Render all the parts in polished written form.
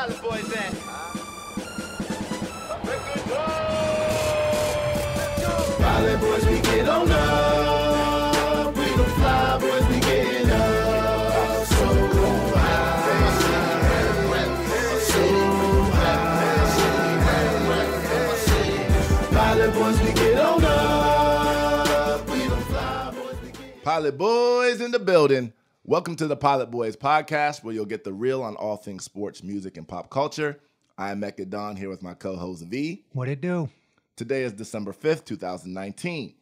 Pilot Boys at? Pilot Boys, we get on up. We the fly boys, we getting up. So high. Pilot Boys, we get on up. We the fly boys, we get Pilot Boys in the building. Welcome to the Pilot Boys podcast, where you'll get the real on all things sports, music, and pop culture. I'm Mecca Don here with my co-host V. What it do? Today is December 5th, 2019.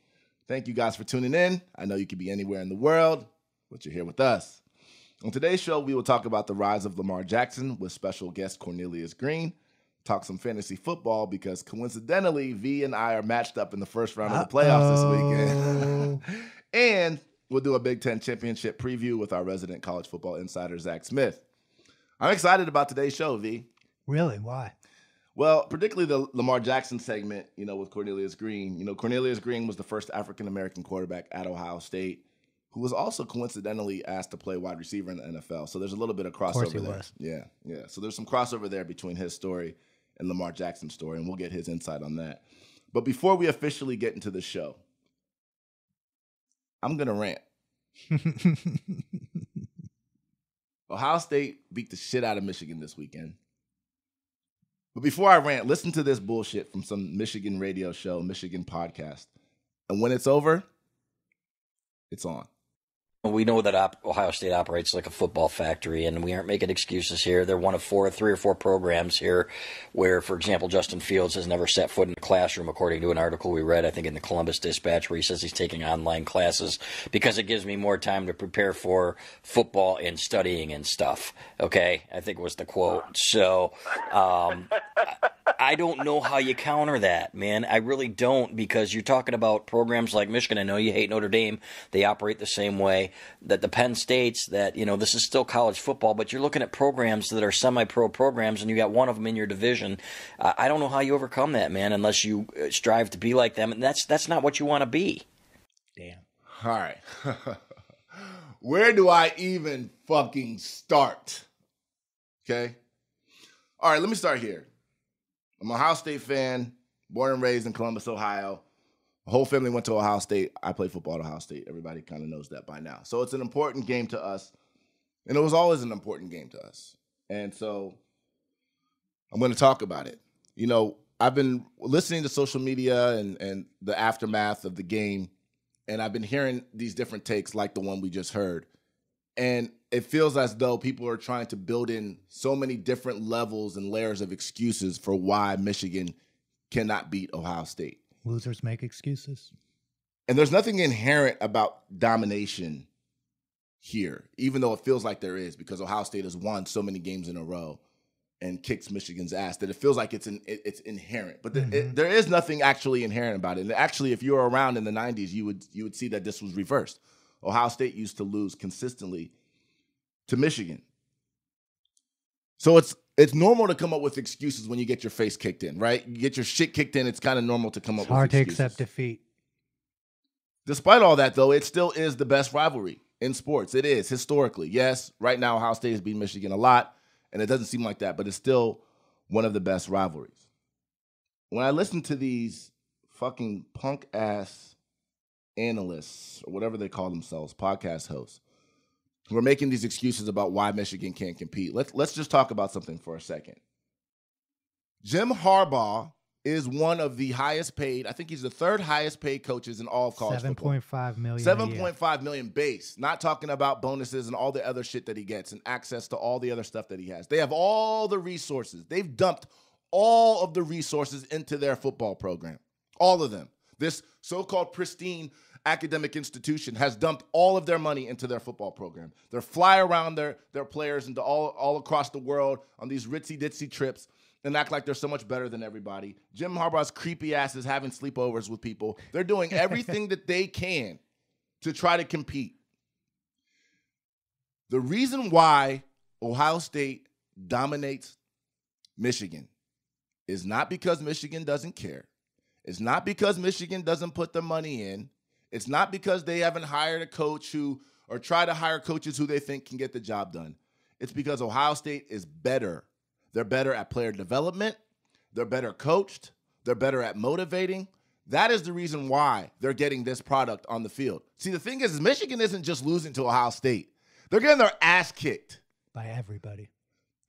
Thank you guys for tuning in. I know you could be anywhere in the world, but you're here with us. On today's show, we will talk about the rise of Lamar Jackson with special guest Cornelius Greene. Talk some fantasy football because coincidentally, V and I are matched up in the first round of the playoffs this weekend. And we'll do a Big Ten championship preview with our resident college football insider, Zach Smith. I'm excited about today's show, V. Really? Why? Well, particularly the Lamar Jackson segment, with Cornelius Greene. Cornelius Greene was the first African-American quarterback at Ohio State who was also coincidentally asked to play wide receiver in the NFL. So there's a little bit of crossover Of course he there. was. Yeah. So there's some crossover there between his story and Lamar Jackson's story, and we'll get his insight on that. But before we officially get into the show, I'm going to rant. Ohio State beat the shit out of Michigan this weekend. But before I rant, listen to this bullshit from some Michigan radio show, Michigan podcast. And when it's over, it's on. We know that Ohio State operates like a football factory, and we aren't making excuses here. They're one of three or four programs here where, for example, Justin Fields has never set foot in a classroom, according to an article we read, I think, in the Columbus Dispatch, where he says he's taking online classes because it gives me more time to prepare for football and studying and stuff. Okay? I think was the quote. So, I don't know how you counter that, man. I really don't, because you're talking about programs like Michigan. I know you hate Notre Dame. They operate the same way. That the Penn States, that, this is still college football, but you're looking at programs that are semi-pro programs, and you got one of them in your division. I don't know how you overcome that, man, unless you strive to be like them, and that's not what you want to be. Damn. All right. Where do I even fucking start? Okay? All right, let me start here. I'm an Ohio State fan, born and raised in Columbus, Ohio. My whole family went to Ohio State. I played football at Ohio State. Everybody kind of knows that by now. So it's an important game to us, and it was always an important game to us. And so I'm going to talk about it. I've been listening to social media and the aftermath of the game, and I've been hearing these different takes like the one we just heard. And it feels as though people are trying to build in so many different levels and layers of excuses for why Michigan cannot beat Ohio State. Losers make excuses. And there's nothing inherent about domination here, even though it feels like there is, because Ohio State has won so many games in a row and kicks Michigan's ass that it feels like it's inherent. But there is nothing actually inherent about it. And actually, if you were around in the 90s, you would see that this was reversed. Ohio State used to lose consistently to Michigan. So it's normal to come up with excuses when you get your face kicked in, right? You get your shit kicked in, it's kind of normal to come up with excuses. Hard to accept defeat. Despite all that, though, it still is the best rivalry in sports. It is, historically. Yes, right now Ohio State has beaten Michigan a lot, and it doesn't seem like that, but it's still one of the best rivalries. When I listen to these fucking punk-ass analysts, or whatever they call themselves, podcast hosts, who are making these excuses about why Michigan can't compete, let's just talk about something for a second. Jim Harbaugh is one of the highest paid, I think he's the third highest paid coaches in all of college football. $7.5 million. $7.5 million base. Not talking about bonuses and all the other shit that he gets and access to all the other stuff that he has. They have all the resources. They've dumped all of the resources into their football program. All of them. This so-called pristine academic institution has dumped all of their money into their football program. They fly around their players into all across the world on these ritzy-ditzy trips and act like they're so much better than everybody. Jim Harbaugh's creepy ass is having sleepovers with people. They're doing everything that they can to try to compete. The reason why Ohio State dominates Michigan is not because Michigan doesn't care. It's not because Michigan doesn't put their money in. It's not because they haven't hired a coach or try to hire coaches who they think can get the job done. It's because Ohio State is better They're better at player development. They're better coached. They're better at motivating. That is the reason why they're getting this product on the field. See, the thing is Michigan isn't just losing to Ohio State. They're getting their ass kicked. By everybody.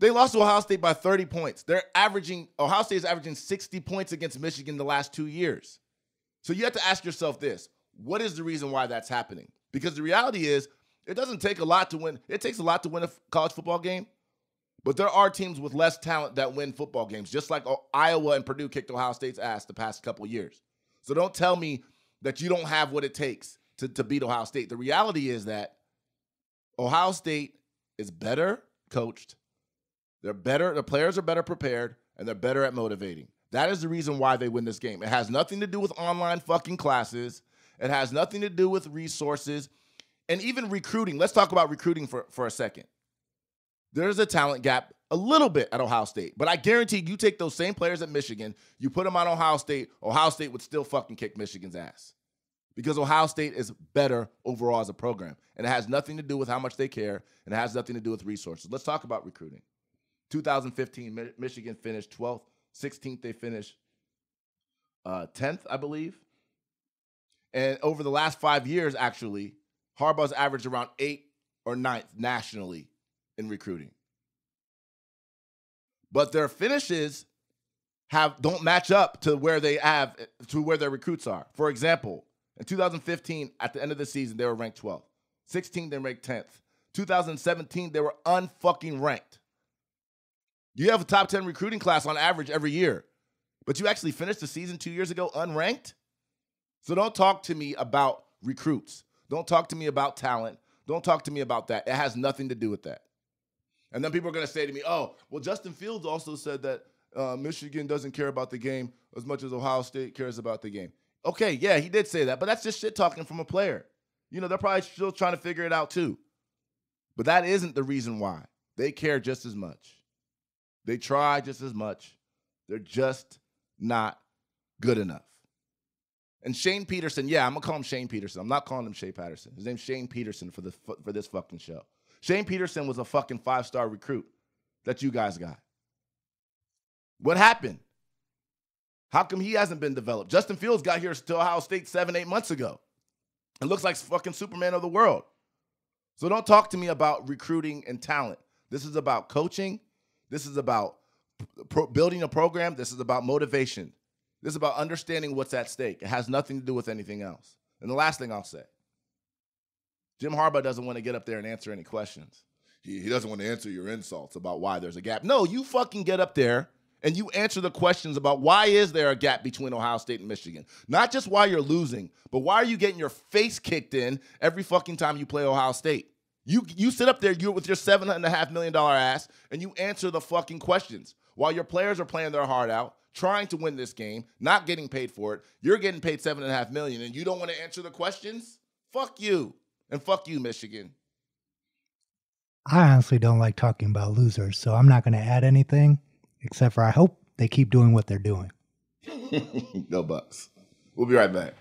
They lost to Ohio State by 30 points. Ohio State is averaging 60 points against Michigan the last 2 years. So you have to ask yourself this. What is the reason why that's happening? Because the reality is it doesn't take a lot to win. It takes a lot to win a college football game. But there are teams with less talent that win football games, just like Iowa and Purdue kicked Ohio State's ass the past couple of years. So don't tell me that you don't have what it takes to beat Ohio State. The reality is that Ohio State is better coached. They're better. The players are better prepared, and they're better at motivating. That is the reason why they win this game. It has nothing to do with online fucking classes. It has nothing to do with resources and even recruiting. Let's talk about recruiting for a second. There's a talent gap a little bit at Ohio State, but I guarantee you take those same players at Michigan, you put them on Ohio State would still fucking kick Michigan's ass because Ohio State is better overall as a program, and it has nothing to do with how much they care, and it has nothing to do with resources. Let's talk about recruiting. 2015, Michigan finished 12th. 16th, they finished 10th, I believe. And over the last 5 years, actually, Harbaugh's averaged around 8th or 9th nationally in recruiting. But their finishes don't match up to where their recruits are. For example, in 2015, at the end of the season, they were ranked 12th. 16, they ranked 10th. 2017, they were unfucking ranked. You have a top 10 recruiting class on average every year, but you actually finished the season 2 years ago unranked? So don't talk to me about recruits. Don't talk to me about talent. Don't talk to me about that. It has nothing to do with that. And then people are going to say to me, oh, well, Justin Fields also said that Michigan doesn't care about the game as much as Ohio State cares about the game. Okay, yeah, he did say that, but that's just shit talking from a player. You know, they're probably still trying to figure it out too. But that isn't the reason why. They care just as much. They try just as much. They're just not good enough. And Shane Peterson, yeah, I'm going to call him Shane Peterson. I'm not calling him Shea Patterson. His name's Shane Peterson for this fucking show. Shane Peterson was a fucking 5-star recruit that you guys got. What happened? How come he hasn't been developed? Justin Fields got here to Ohio State 7-8 months ago. It looks like fucking Superman of the world. So don't talk to me about recruiting and talent. This is about coaching. This is about building a program. This is about motivation. This is about understanding what's at stake. It has nothing to do with anything else. And the last thing I'll say, Jim Harbaugh doesn't want to get up there and answer any questions. He doesn't want to answer your insults about why there's a gap. No, you fucking get up there and you answer the questions about why is there a gap between Ohio State and Michigan. Not just why you're losing, but why are you getting your face kicked in every fucking time you play Ohio State? You sit up there with your $7.5 million ass and you answer the fucking questions while your players are playing their heart out, trying to win this game, not getting paid for it. You're getting paid $7.5 million and you don't want to answer the questions? Fuck you. And fuck you, Michigan. I honestly don't like talking about losers, so I'm not going to add anything, except for I hope they keep doing what they're doing. Go Bucks. We'll be right back.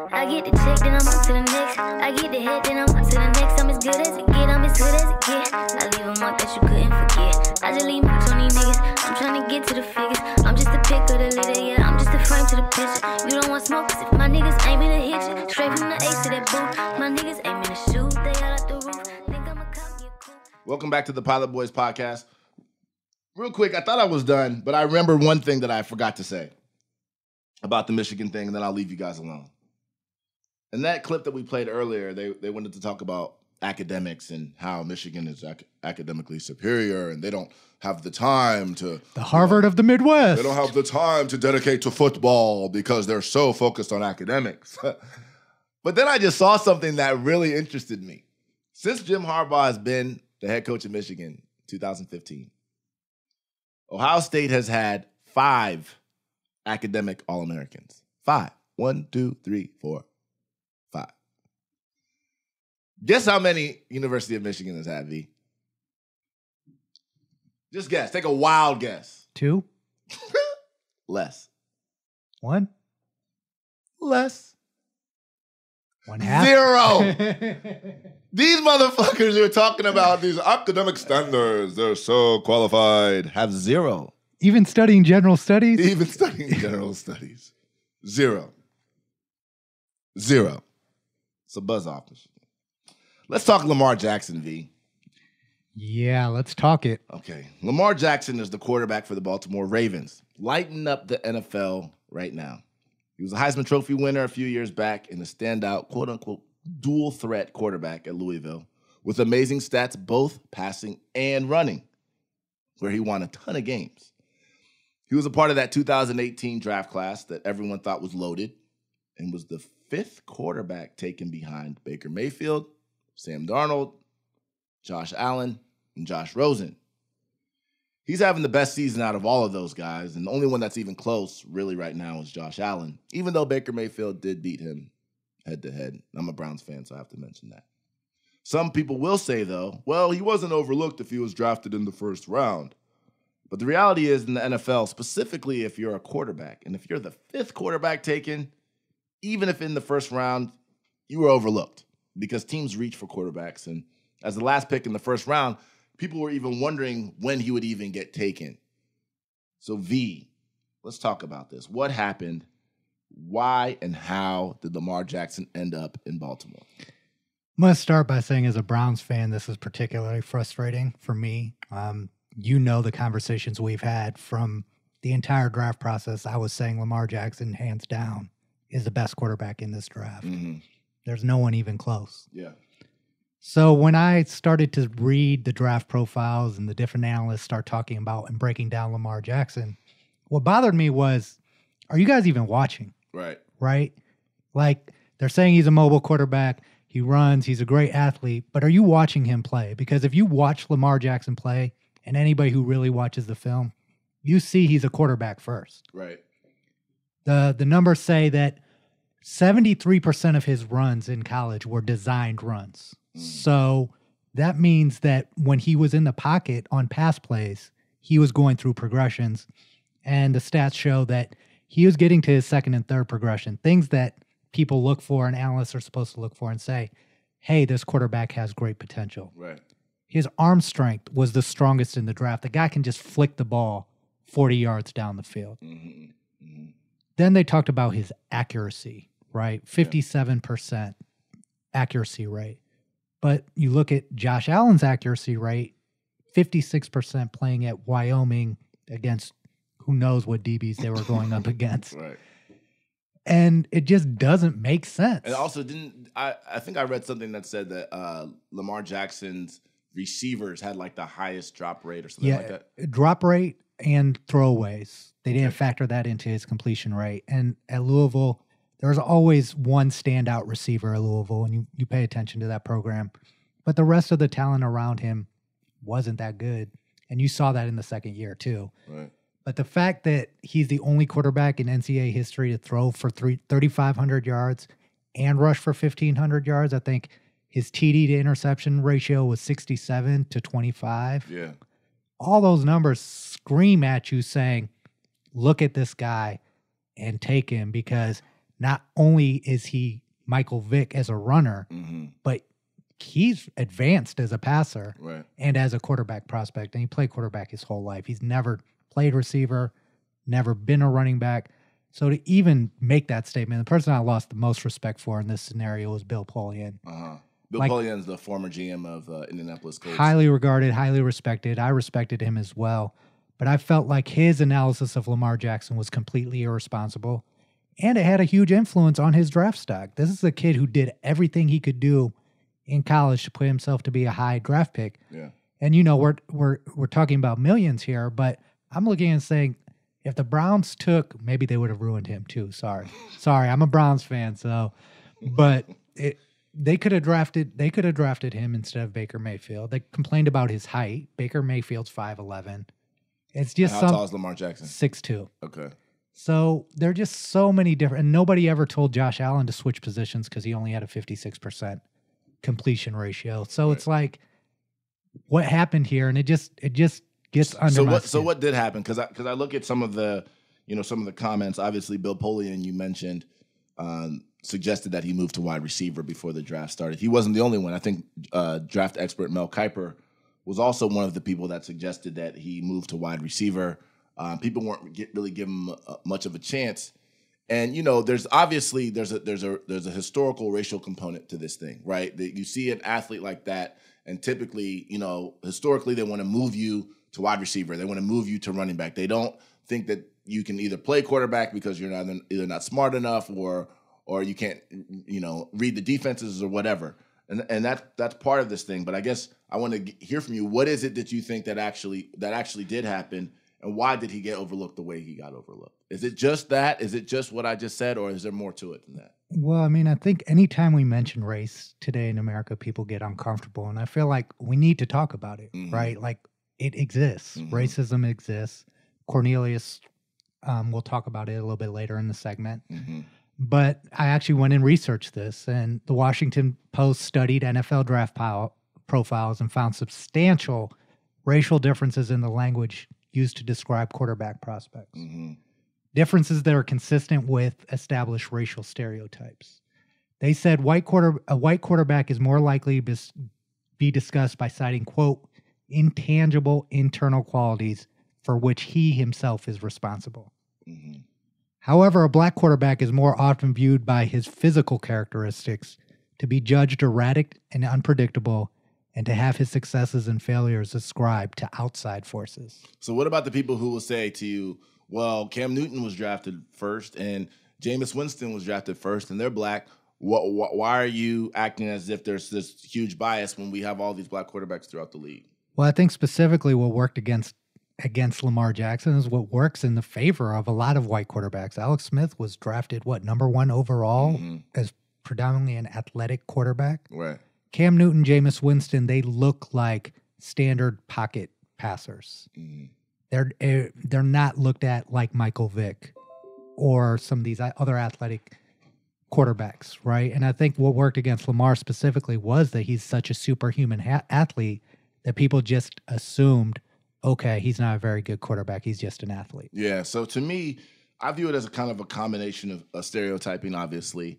I get the check, then I'm on to the next. I get the head, then I'm on to the next. I'm as good as it get, I'm as good as it get. I leave a mark that you couldn't forget. I just leave marks on these niggas. I'm trying to get to the figures. I'm just a pick of the litter, yeah. I'm just a frame to the picture. You don't want smoke, cause if my niggas aiming to hit you, straight from the A to that booth. My niggas aiming to shoot, they all out the roof. Think I'm a cop, yeah, cool. Welcome back to the Pilot Boys podcast. Real quick, I thought I was done, but I remember one thing that I forgot to say about the Michigan thing, and then I'll leave you guys alone. In that clip that we played earlier, they wanted to talk about academics and how Michigan is academically superior, and they don't have the time to... The Harvard of the Midwest. They don't have the time to dedicate to football because they're so focused on academics. But then I just saw something that really interested me. Since Jim Harbaugh has been the head coach of Michigan, 2015, Ohio State has had 5 academic All-Americans. 5. 1, 2, 3, 4, 5. Guess how many University of Michigan has had, V? Just guess. Take a wild guess. 2? Less. 1? Less. Zero. These motherfuckers who are talking about these academic standards, they're so qualified, have zero. Even studying general studies? Even studying general studies. Zero. It's a buzz off. Let's talk Lamar Jackson, V. Yeah, let's talk it. Okay. Lamar Jackson is the quarterback for the Baltimore Ravens, lighting up the NFL right now. He was a Heisman Trophy winner a few years back and a standout, quote-unquote, dual threat quarterback at Louisville with amazing stats both passing and running, where he won a ton of games. He was a part of that 2018 draft class that everyone thought was loaded and was the 5th quarterback taken behind Baker Mayfield, Sam Darnold, Josh Allen, and Josh Rosen. He's having the best season out of all of those guys, and the only one that's even close really right now is Josh Allen, even though Baker Mayfield did beat him head-to-head. I'm a Browns fan, so I have to mention that. Some people will say, though, well, he wasn't overlooked if he was drafted in the first round. But the reality is in the NFL, specifically if you're a quarterback, and if you're the 5th quarterback taken, even if in the first round, you were overlooked because teams reach for quarterbacks. And as the last pick in the first round, people were even wondering when he would even get taken. So, V, let's talk about this. What happened? Why and how did Lamar Jackson end up in Baltimore? I'm going to start by saying, as a Browns fan, this is particularly frustrating for me. You know the conversations we've had from the entire draft process. I was saying Lamar Jackson, hands down, is the best quarterback in this draft. Mm-hmm. There's no one even close. Yeah. So when I started to read the draft profiles and the different analysts start talking about and breaking down Lamar Jackson, what bothered me was, are you guys even watching? Right? Like, they're saying he's a mobile quarterback, he runs, he's a great athlete, but are you watching him play? Because if you watch Lamar Jackson play, and anybody who really watches the film, you see he's a quarterback first. Right. The numbers say that 73% of his runs in college were designed runs. So that means that when he was in the pocket on pass plays, he was going through progressions. And the stats show that he was getting to his second and third progression, things that people look for and analysts are supposed to look for and say, hey, this quarterback has great potential. Right. His arm strength was the strongest in the draft. The guy can just flick the ball 40 yards down the field. Mm-hmm. Mm-hmm. Then they talked about his accuracy, right? 57% accuracy rate. But you look at Josh Allen's accuracy rate, 56% playing at Wyoming against who knows what DBs they were going up against. Right. And it just doesn't make sense. And also, I think I read something that said that Lamar Jackson's receivers had like the highest drop rate or something like that. Drop rate and throwaways. They didn't factor that into his completion rate. And at Louisville, there was always one standout receiver at Louisville, and you pay attention to that program. But the rest of the talent around him wasn't that good. And you saw that in the second year, too. Right. But the fact that he's the only quarterback in NCAA history to throw for 3,500 yards and rush for 1,500 yards, I think his TD to interception ratio was 67 to 25. Yeah. All those numbers scream at you saying, look at this guy and take him, because not only is he Michael Vick as a runner, but he's advanced as a passer and as a quarterback prospect. And he played quarterback his whole life. He's never played receiver, never been a running back. So to even make that statement, the person I lost the most respect for in this scenario was Bill Polian. Bill Polian's the former GM of Indianapolis Colts. Highly regarded, highly respected. I respected him as well. But I felt like his analysis of Lamar Jackson was completely irresponsible, and it had a huge influence on his draft stock. This is a kid who did everything he could do in college to put himself to be a high draft pick. Yeah. And we're talking about millions here, but I'm looking and saying, if the Browns took, maybe they would have ruined him too. Sorry, I'm a Browns fan, so but they could have drafted him instead of Baker Mayfield. They complained about his height. Baker Mayfield's 5'11". It's just how tall is Lamar Jackson? 6'2". Okay. So there are just so many different, and nobody ever told Josh Allen to switch positions because he only had a 56% completion ratio. So it's like, what happened here? And it just gets under my skin. So what did happen? Because I look at some of the comments. Obviously, Bill Polian, you mentioned, suggested that he move to wide receiver before the draft started. He wasn't the only one. I think draft expert Mel Kiper was also one of the people that suggested that he move to wide receiver. People weren't really giving him much of a chance. And there's obviously there's a historical racial component to this thing, right? That you see an athlete like that, and typically, historically they want to move you to wide receiver. They want to move you to running back. They don't think that you can either play quarterback because you're either not smart enough or you can't read the defenses or whatever. And that's part of this thing. But I guess I want to hear from you. What is it that you think that actually did happen, and why did he get overlooked the way he got overlooked? Is it just that? Is it just what I just said, or is there more to it than that? Well, I mean, I think anytime we mention race today in America, people get uncomfortable, and I feel like we need to talk about it, right? Like, it exists. Racism exists. Cornelius, we'll talk about it a little bit later in the segment. But I actually went and researched this, and the Washington Post studied NFL draft profiles and found substantial racial differences in the language used to describe quarterback prospects. Differences that are consistent with established racial stereotypes. They said a white quarterback is more likely to be discussed by citing, quote, intangible internal qualities for which he himself is responsible. However, a black quarterback is more often viewed by his physical characteristics to be judged erratic and unpredictable, and to have his successes and failures ascribed to outside forces. So what about the people who will say to you, well, Cam Newton was drafted first and Jameis Winston was drafted first and they're black. Why are you acting as if there's this huge bias when we have all these black quarterbacks throughout the league? Well, I think specifically what worked against Lamar Jackson is what works in the favor of a lot of white quarterbacks. Alex Smith was drafted, number 1 overall as predominantly an athletic quarterback. Right. Cam Newton, Jameis Winston, they look like standard pocket passers. They're not looked at like Michael Vick or some of these other athletic quarterbacks, right? And I think what worked against Lamar specifically was that he's such a superhuman athlete that people just assumed, okay, he's not a very good quarterback. He's just an athlete. Yeah. So to me, I view it as a kind of a combination of stereotyping, obviously,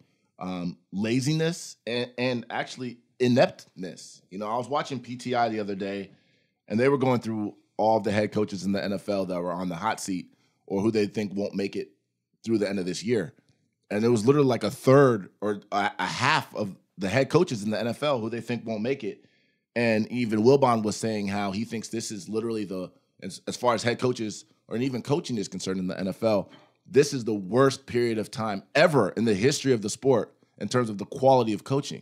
laziness, and actually ineptness. I was watching PTI the other day, and they were going through all of the head coaches in the NFL that were on the hot seat or who they think won't make it through the end of this year. And it was literally like a third or a half of the head coaches in the NFL who they think won't make it. And even Wilbon was saying how he thinks this is literally as far as head coaches or even coaching is concerned in the NFL, this is the worst period of time ever in the history of the sport in terms of the quality of coaching.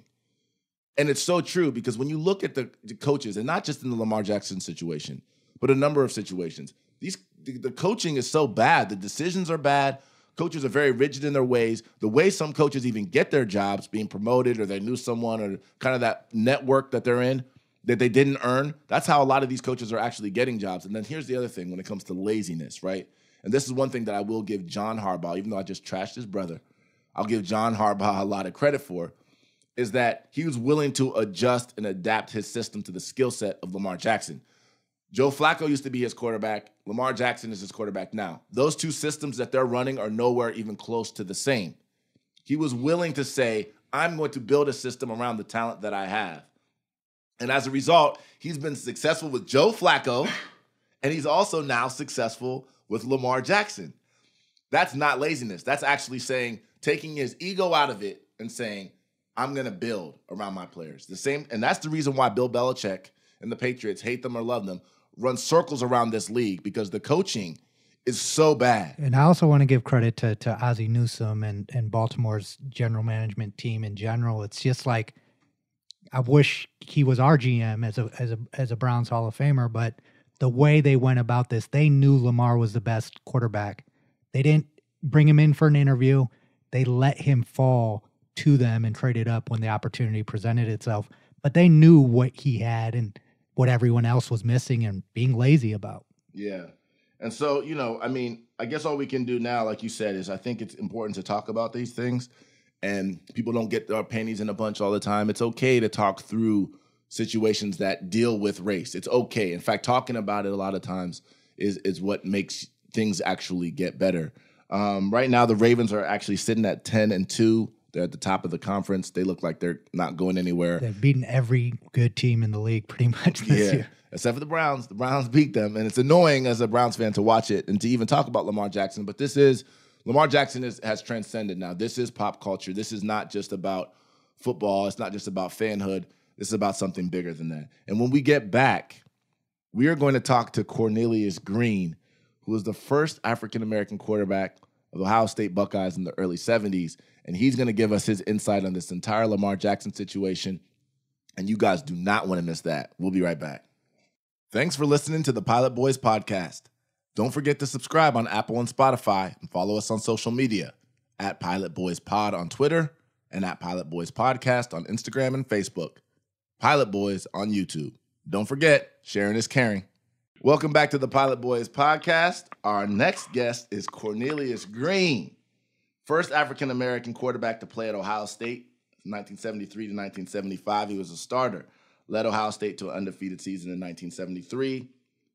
And it's so true because when you look at the coaches, and not just in the Lamar Jackson situation, but a number of situations, the coaching is so bad. The decisions are bad. Coaches are very rigid in their ways. The way some coaches even get their jobs, being promoted or they knew someone or kind of that network that they're in that they didn't earn, that's how a lot of these coaches are actually getting jobs. And then here's the other thing when it comes to laziness, right? And this is one thing that I will give John Harbaugh, even though I just trashed his brother, I'll give John Harbaugh a lot of credit for, is that he was willing to adjust and adapt his system to the skill set of Lamar Jackson. Joe Flacco used to be his quarterback. Lamar Jackson is his quarterback now. Those two systems that they're running are nowhere even close to the same. He was willing to say, I'm going to build a system around the talent that I have. And as a result, he's been successful with Joe Flacco, and he's also now successful with Lamar Jackson. That's not laziness. That's actually taking his ego out of it and saying, I'm going to build around my players. And that's the reason why Bill Belichick and the Patriots, hate them or love them, run circles around this league because the coaching is so bad. And I also want to give credit to Ozzie Newsome and Baltimore's general management team in general. It's just like, I wish he was our GM as a Browns Hall of Famer, but the way they went about this, they knew Lamar was the best quarterback. They didn't bring him in for an interview. They let him fall to them and traded up when the opportunity presented itself. But they knew what he had and what everyone else was missing and being lazy about. Yeah. And so, I guess all we can do now, like you said, is I think it's important to talk about these things. And people don't get their panties in a bunch all the time. It's okay to talk through situations that deal with race. It's okay. In fact, talking about it a lot of times is what makes things actually get better. Right now, the Ravens are actually sitting at 10-2. They're at the top of the conference. They look like they're not going anywhere. They've beaten every good team in the league pretty much this year. Except for the Browns. The Browns beat them, and it's annoying as a Browns fan to watch it and to even talk about Lamar Jackson. But Lamar Jackson has transcended now. This is pop culture. This is not just about football. It's not just about fanhood. This is about something bigger than that. And when we get back, we are going to talk to Cornelius Greene, who was the first African-American quarterback of the Ohio State Buckeyes in the early 70s. And he's going to give us his insight on this entire Lamar Jackson situation. And you guys do not want to miss that. We'll be right back. Thanks for listening to the Pilot Boys podcast. Don't forget to subscribe on Apple and Spotify and follow us on social media at Pilot Boys Pod on Twitter and at Pilot Boys Podcast on Instagram and Facebook. Pilot Boys on YouTube. Don't forget, sharing is caring. Welcome back to the Pilot Boys podcast. Our next guest is Cornelius Greene. First African-American quarterback to play at Ohio State, 1973 to 1975. He was a starter. Led Ohio State to an undefeated season in 1973.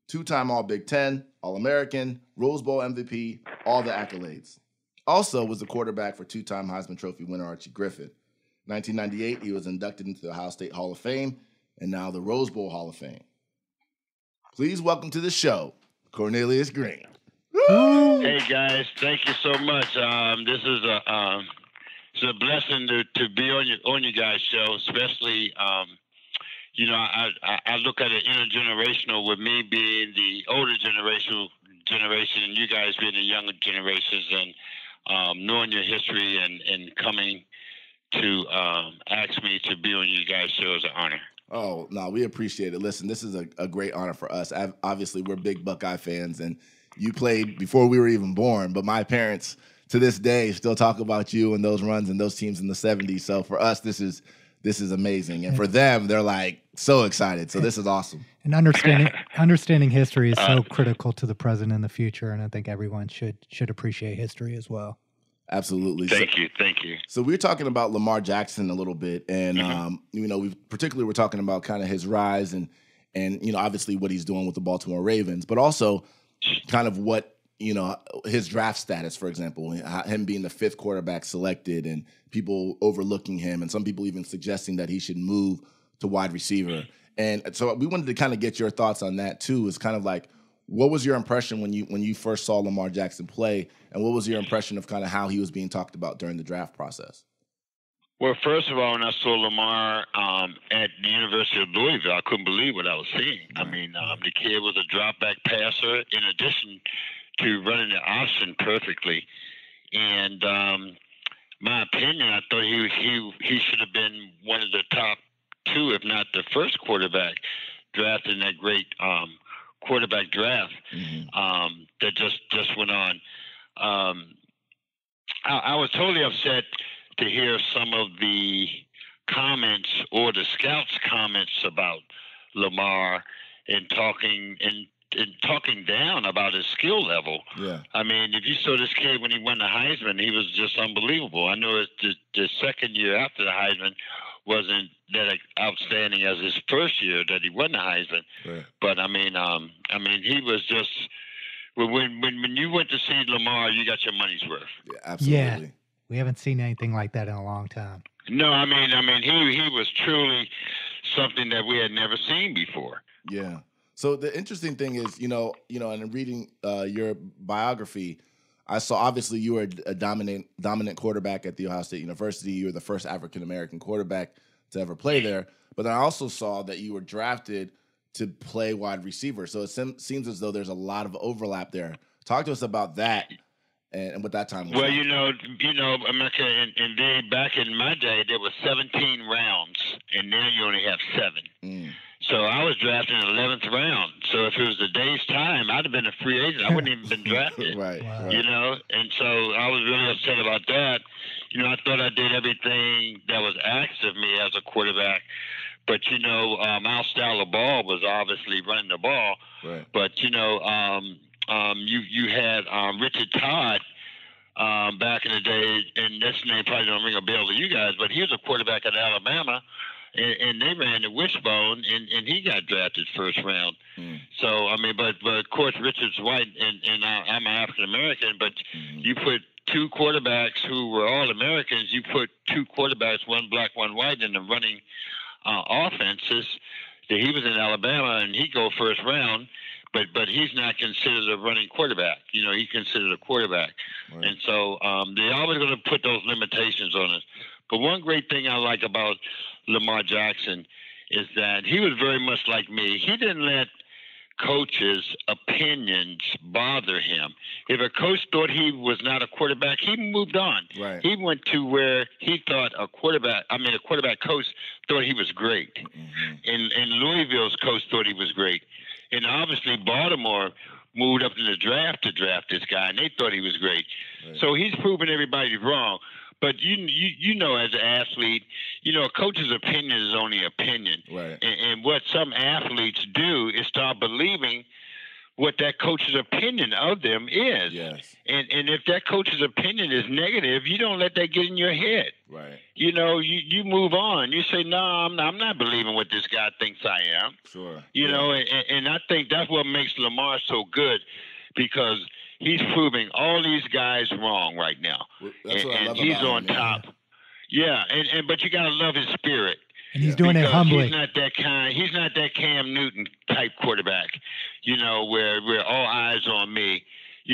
Two-time All-Big Ten, All-American, Rose Bowl MVP, all the accolades. Also was the quarterback for two-time Heisman Trophy winner Archie Griffin. 1998, he was inducted into the Ohio State Hall of Fame and now the Rose Bowl Hall of Fame. Please welcome to the show, Cornelius Greene. Hey guys, thank you so much. This is it's a blessing to be on your guys' show, especially I look at it intergenerational with me being the older generation and you guys being the younger generations, and knowing your history and coming to ask me to be on you guys' show is an honor. Oh, no, we appreciate it. Listen, this is a great honor for us. Obviously, we're big Buckeye fans, and you played before we were even born, but my parents to this day still talk about you and those runs and those teams in the 70s. So for us, this is amazing. And for them, they're like so excited. So this is awesome. And understanding history is so critical to the present and the future, and I think everyone should appreciate history as well. Absolutely. Thank you. So we're talking about Lamar Jackson a little bit, and we're talking about kind of his rise and obviously what he's doing with the Baltimore Ravens, but also kind of what his draft status, for example, him being the fifth quarterback selected, and people overlooking him, and some people even suggesting that he should move to wide receiver. And so we wanted to kind of get your thoughts on that too. Is kind of like, what was your impression when you first saw Lamar Jackson play, and what was your impression of kind of how he was being talked about during the draft process? Well, first of all, when I saw Lamar at the University of Louisville, I couldn't believe what I was seeing. I mean, the kid was a drop-back passer in addition to running the option perfectly. And my opinion, I thought he should have been one of the top two, if not the first quarterback drafted in that great quarterback draft that just went on. I was totally upset to hear some of the comments or the scouts' comments about Lamar and talking down about his skill level. Yeah. I mean, if you saw this kid when he won the Heisman, he was just unbelievable. I know the second year after the Heisman wasn't that outstanding as his first year that he won the Heisman. Right. But I mean, he was just when you went to see Lamar, you got your money's worth. Yeah, absolutely. Yeah. We haven't seen anything like that in a long time. No, I mean, he was truly something that we had never seen before. Yeah. So the interesting thing is, in reading your biography, I saw obviously you were a dominant quarterback at the Ohio State University. You were the first African-American quarterback to ever play there. But then I also saw that you were drafted to play wide receiver. So it seems as though there's a lot of overlap there. Talk to us about that and what that time was. Well, like. America, and back in my day, there were 17 rounds, and now you only have 7. So I was drafted in the 11th round. So if it was a day's time, I'd have been a free agent. I wouldn't even been drafted. Right. And so I was really upset about that. I thought I did everything that was asked of me as a quarterback. But, our style of ball was obviously running the ball. Right. But, you had Richard Todd back in the day, and this name probably don't ring a bell to you guys, but he was a quarterback at Alabama. And they ran the wishbone, and he got drafted first round. So, but of course, Richard's white, and I'm an African-American, but you put two quarterbacks who were all Americans. You put two quarterbacks, one black, one white, in the running offenses. He was in Alabama, and he go first round, but he's not considered a running quarterback. He's considered a quarterback. Right. And so they're always going to put those limitations on us. But one great thing I like about Lamar Jackson is that he was very much like me. He didn't let coaches' opinions bother him. If a coach thought he was not a quarterback, he moved on. Right. He went to where he thought a quarterback coach thought he was great. Mm-hmm. And Louisville's coach thought he was great. And obviously Baltimore moved up in the draft to draft this guy, and they thought he was great. Right. So he's proven everybody wrong. But you know, as an athlete, a coach's opinion is only opinion. Right. And what some athletes do is start believing what that coach's opinion of them is. Yes. And if that coach's opinion is negative, you don't let that get in your head. Right. You move on. You say, no, I'm not believing what this guy thinks I am. Sure. And I think that's what makes Lamar so good, because he's proving all these guys wrong right now. That's what I love he's about on him, top. Yeah, but you gotta love his spirit. And he's doing it Because humbly. He's not that Cam Newton type quarterback, where all eyes are on me.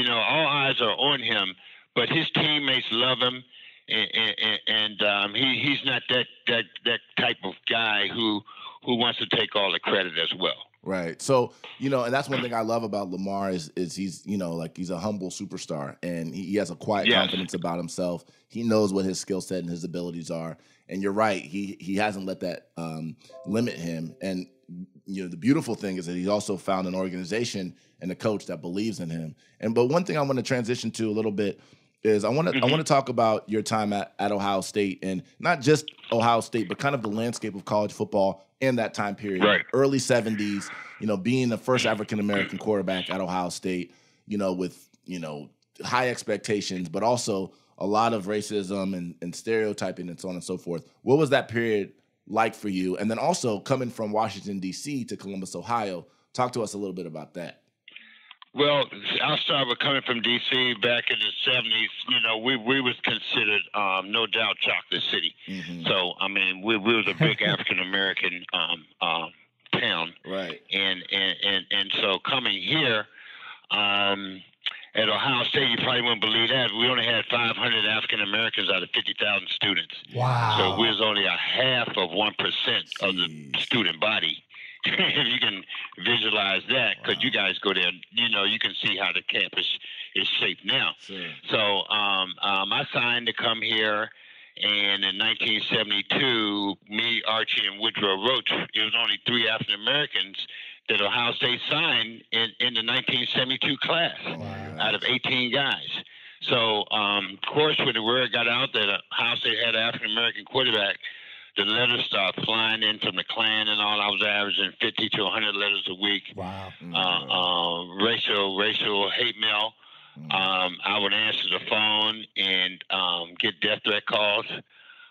All eyes are on him, but his teammates love him, and he's not that type of guy who wants to take all the credit as well. Right. So, and that's one thing I love about Lamar is he's, he's a humble superstar, and he has a quiet confidence about himself. He knows what his skill set and his abilities are. And you're right. He hasn't let that limit him. And, the beautiful thing is that he's also found an organization and a coach that believes in him. But one thing I want to transition to a little bit is I want to talk about your time at Ohio State, and not just Ohio State, but kind of the landscape of college football in that time period. Right. Early 70s, being the first African-American quarterback at Ohio State, with, high expectations, but also a lot of racism and stereotyping and so on and so forth. What was that period like for you? And then also coming from Washington, D.C. to Columbus, Ohio, talk to us a little bit about that. Well, I'll start with coming from D.C. back in the 70s. We was considered, no doubt, Chocolate City. Mm-hmm. So, we was a big African-American town. Right. And so coming here at Ohio State, you probably wouldn't believe that. We only had 500 African-Americans out of 50,000 students. Wow. So we was only a half of 1% of the student body. If you can visualize that, because you guys go there, you can see how the campus is shaped now. Sure. So I signed to come here, and in 1972, me, Archie, and Woodrow Roach, it was only 3 African Americans that Ohio State signed in the 1972 class out of 18 guys. So, of course, when the word got out that Ohio State had an African American quarterback, the letters started flying in from the Klan and all. I was averaging 50 to 100 letters a week. Wow. Racial hate mail. I would answer the phone and get death threat calls.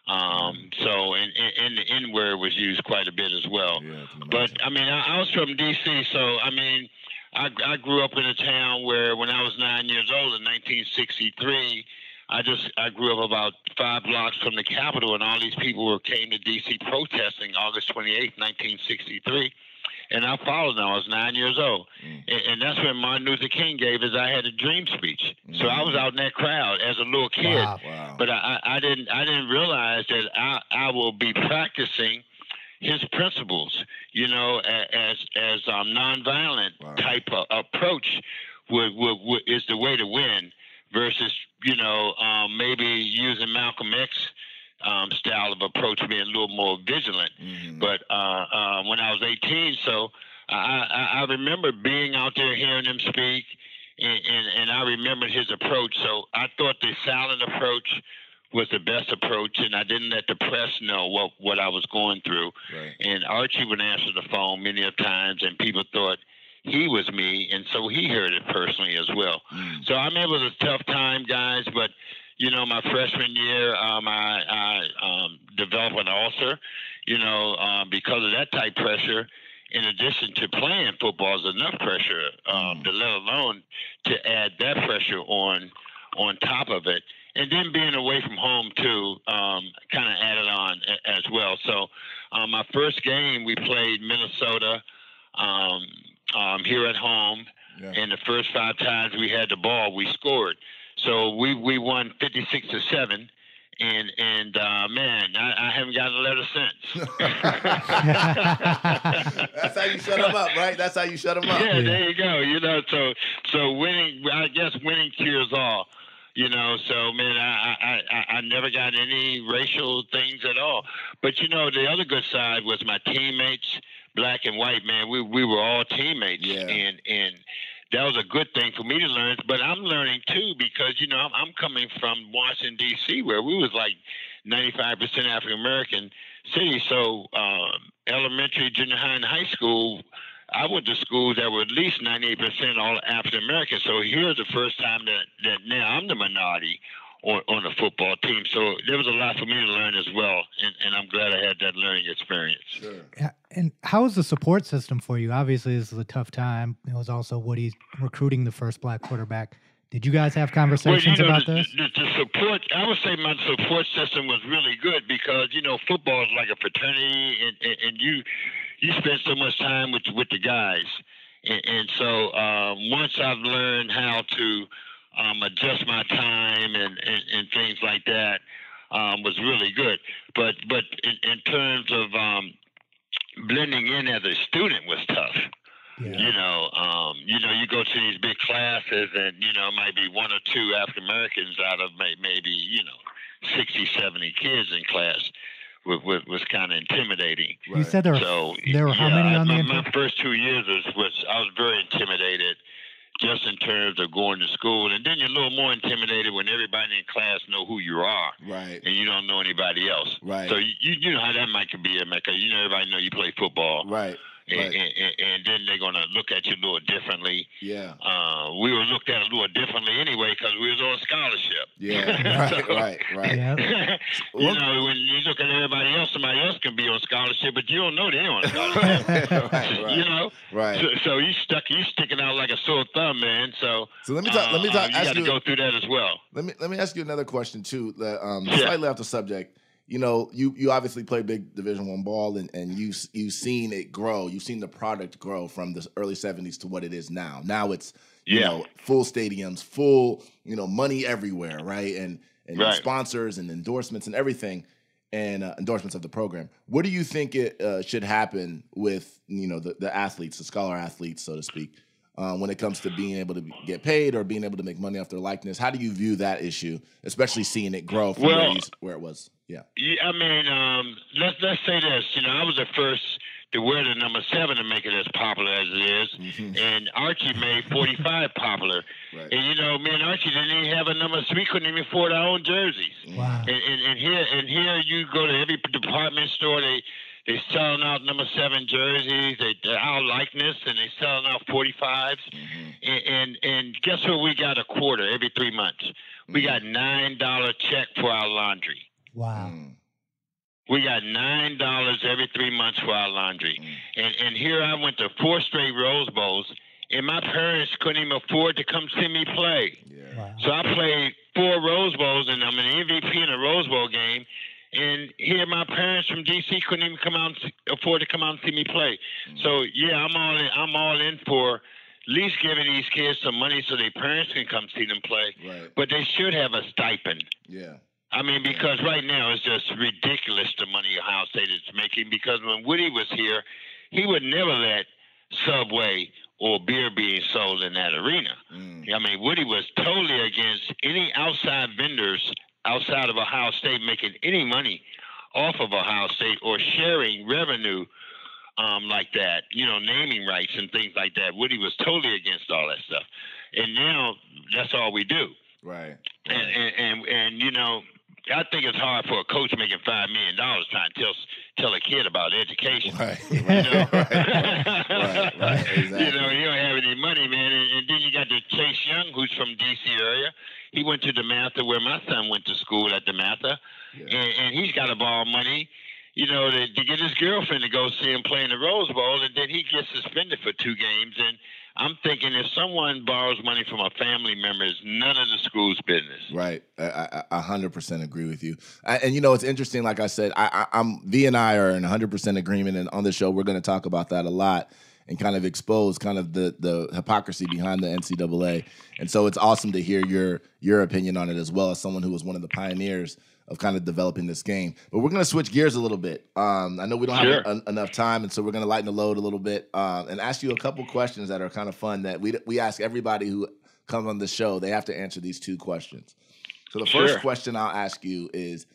So, and the N-word was used quite a bit as well. Yeah, but, I was from D.C., so, I grew up in a town where when I was 9 years old in 1963, I grew up about 5 blocks from the Capitol, and all these people came to D.C. protesting August 28, 1963. And I followed them. I was 9 years old. And that's when Martin Luther King gave his I Had a Dream speech. So I was out in that crowd as a little kid. Wow. But I didn't realize that I will be practicing his principles, as nonviolent type of approach is the way to win versus, maybe using Malcolm X style of approach, being a little more vigilant. Mm-hmm. But when I was 18, so I remember being out there hearing him speak, and I remembered his approach. So I thought the silent approach was the best approach, and I didn't let the press know what I was going through. Right. And Archie would answer the phone many of times, and people thought he was me, and so he heard it personally as well. So it was a tough time, guys, but my freshman year, I developed an ulcer, because of that type pressure. In addition to playing football is enough pressure, let alone to add that pressure on on top of it. And then being away from home too, kind of added on as well. So my first game we played Minnesota here at home, and the first 5 times we had the ball, we scored. So we won 56-7. And man, I haven't gotten a letter since. That's how you shut them up, right? That's how you shut them up. Yeah, there you go. You know, so winning, I guess winning cures all. You know, so man, I never got any racial things at all. But you know, the other good side was my teammates, black and white. Man, we were all teammates, and that was a good thing for me to learn. But I'm learning too because you know I'm coming from Washington D.C. where we was like 95% African American city. So elementary, junior high, and high school, I went to schools that were at least 98% all African American. So here's the first time that now I'm the minority on the football team. So there was a lot for me to learn as well, and I'm glad I had that learning experience. Sure. Yeah. And how was the support system for you? Obviously, this is a tough time. It was also Woody recruiting the first black quarterback. Did you guys have conversations about this? The support, I would say my support system was really good because, you know, football is like a fraternity, and you spend so much time with the guys. And so once I've learned how to adjust my time and things like that, was really good. But in terms of blending in as a student was tough. Yeah. You know, you go to these big classes and, you know, it might be 1 or 2 African Americans out of maybe, you know, 60, 70 kids in class. Was kind of intimidating. You said there were how many on the my first 2 years I was very intimidated just in terms of going to school. And then you're a little more intimidated when everybody in class know who you are. Right. And you don't know anybody else. Right. So you know how that might be, Mecca. You know everybody know you play football. Right. And then they're going to look at you a little differently. Yeah. We were looked at a little differently anyway because we was on scholarship. Yeah. Right. Yeah. You know, when you look at everybody else, somebody else can be on scholarship, but you don't know they're on scholarship. right. You know? Right. So you sticking out like a sore thumb, man. So let me talk. You got to go through that as well. Let me ask you another question too. Slightly off the subject. You know, you obviously play big Division I ball, and you've seen it grow. You've seen the product grow from the early '70s to what it is now. Now it's you know, full stadiums, full, you know, money everywhere, right? And sponsors and endorsements and everything, and endorsements of the program. What do you think it should happen with, you know, the athletes, the scholar athletes, so to speak, when it comes to being able to get paid or being able to make money off their likeness? How do you view that issue, especially seeing it grow from where it was? Yeah. I mean, let's say this. You know, I was the first to wear the number 7 to make it as popular as it is, and Archie made 45 popular. Right. And you know, me and Archie didn't even have a number, so we couldn't even afford our own jerseys. Wow. And here you go to every department store, they selling out number 7 jerseys, our likeness, and they selling out 45s. And guess what? We got a quarter every 3 months. We got $9 check for our laundry. Wow. We got $9 every 3 months for our laundry. And here I went to 4 straight Rose Bowls, and my parents couldn't even afford to come see me play. Yeah. Wow. So I played 4 Rose Bowls, and I'm an MVP in a Rose Bowl game. And here my parents from D.C. couldn't even afford to come out and see me play. So, yeah, I'm all in for at least giving these kids some money so their parents can come see them play. Right. But they should have a stipend. Yeah. I mean, because right now it's just ridiculous the money Ohio State is making, because when Woody was here, he would never let Subway or beer being sold in that arena. I mean, Woody was totally against any outside vendors outside of Ohio State making any money off of Ohio State or sharing revenue like that, you know, naming rights and things like that. Woody was totally against all that stuff. And now that's all we do. Right. And you know, I think it's hard for a coach making $5 million trying to tell a kid about education. Right. You know? Right. Exactly. You know, you don't have any money, man. And then you got the Chase Young, who's from D.C. area. He went to DeMatha, where my son went to school at DeMatha. Yeah. And he's got to borrow money. to get his girlfriend to go see him play in the Rose Bowl, and then he gets suspended for 2 games. And I'm thinking if someone borrows money from a family member, it's none of the school's business. Right. I 100% agree with you. And, it's interesting, like I said, I'm V and I are in 100% agreement, and on the show we're going to talk about that a lot and kind of expose kind of the hypocrisy behind the NCAA. And so it's awesome to hear your opinion on it as well as someone who was one of the pioneers of kind of developing this game. But we're going to switch gears a little bit. I know we don't have enough time, and so we're going to lighten the load a little bit and ask you a couple questions that are kind of fun that we ask everybody who comes on the show. They have to answer these 2 questions. So the first question I'll ask you is,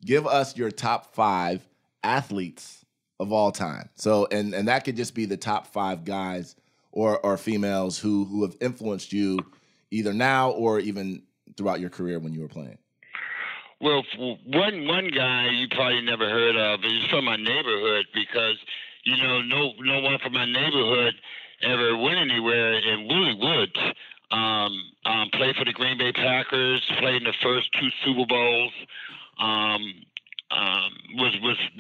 give us your top 5 athletes of all time. So, and that could just be the top 5 guys or females who have influenced you either now or even throughout your career when you were playing. Well, one guy you probably never heard of is from my neighborhood because, no one from my neighborhood ever went anywhere. And Willie Woods played for the Green Bay Packers, played in the first 2 Super Bowls, was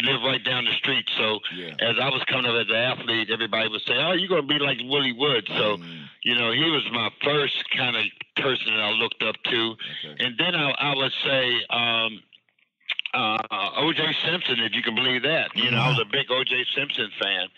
lived right down the street. So as I was coming up as an athlete, everybody would say, "Oh, you're gonna be like Willie Woods." So he was my first kind of person that I looked up to. Okay. And then I would say O.J. Simpson, if you can believe that. I was a big O.J. Simpson fan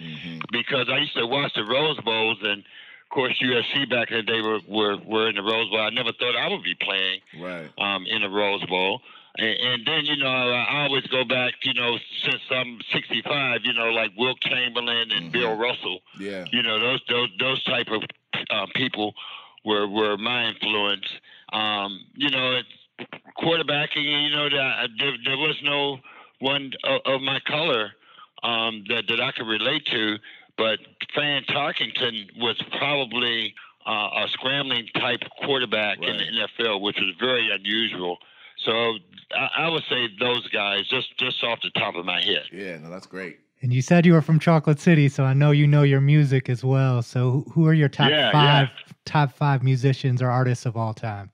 because I used to watch the Rose Bowls, and of course USC back in the day were in the Rose Bowl. I never thought I would be playing in a Rose Bowl. And then, I always go back, since I'm 65, like Wilt Chamberlain and Bill Russell. Yeah. Those type of people were my influence. Quarterbacking, there was no one of my color that I could relate to, but Fan Tarkington was probably a scrambling type quarterback in the NFL, which was very unusual. So I would say those guys, just off the top of my head. Yeah, no, that's great. And you said you were from Chocolate City, so I know you know your music as well. So who are your top 5 musicians or artists of all time?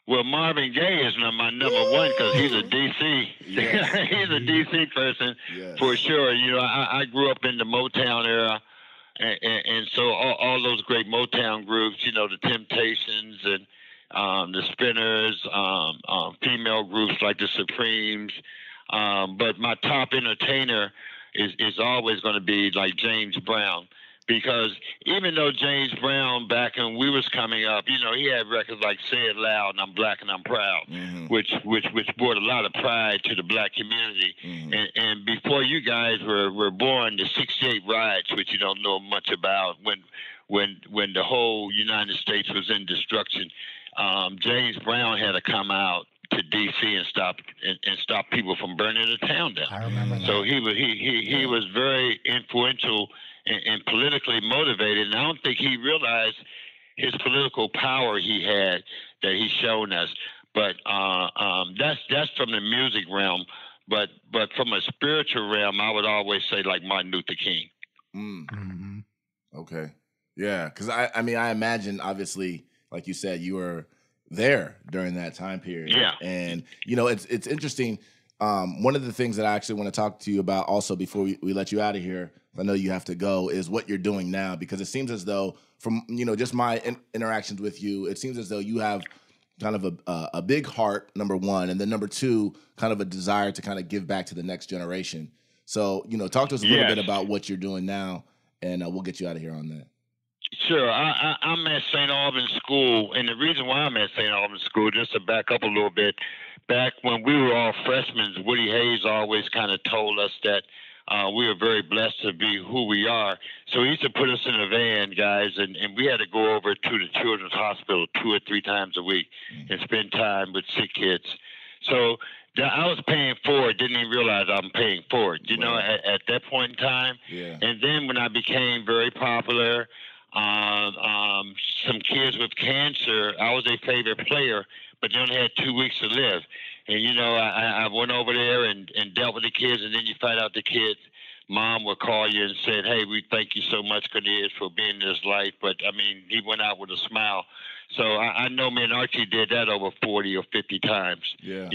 Well, Marvin Gaye is my number 1 because he's a DC. Yes. He's a DC person for sure. I grew up in the Motown era, and so all those great Motown groups, the Temptations and the Spinners, female groups like the Supremes. But my top entertainer is always going to be like James Brown, because even though James Brown back when we was coming up, he had records like Say It Loud and I'm Black and I'm Proud, which brought a lot of pride to the black community. And before you guys were born, the 68 riots, which you don't know much about, when the whole United States was in destruction, James Brown had to come out to D.C. and stop people from burning the town down. I remember that. So he was very influential and politically motivated, and I don't think he realized his political power he had that he's shown us. But that's from the music realm. But from a spiritual realm, I would always say like Martin Luther King. Okay, yeah, because I imagine obviously, like you said, you were there during that time period. Yeah. And, it's interesting. One of the things that I actually want to talk to you about also before we let you out of here, I know you have to go, is what you're doing now, because it seems as though from, just my interactions with you, it seems as though you have kind of a big heart, number 1, and then number 2, kind of a desire to kind of give back to the next generation. So, talk to us a little bit about what you're doing now, and we'll get you out of here on that. Sure. I'm at St. Albans School, and the reason why I'm at St. Albans School, just to back up a little bit, back when we were all freshmen, Woody Hayes always kind of told us that we were very blessed to be who we are. So he used to put us in a van, guys, and we had to go over to the Children's Hospital 2 or 3 times a week and spend time with sick kids. So I was paying for it, didn't even realize I'm paying for it, at that point in time. Yeah. And then when I became very popular, some kids with cancer, I was their favorite player, but they only had 2 weeks to live. And, I went over there and dealt with the kids, and then you find out the kids' mom would call you and said, "Hey, we thank you so much, Cornelius, for being in this life." But, he went out with a smile. So I know me and Archie did that over 40 or 50 times. Yeah.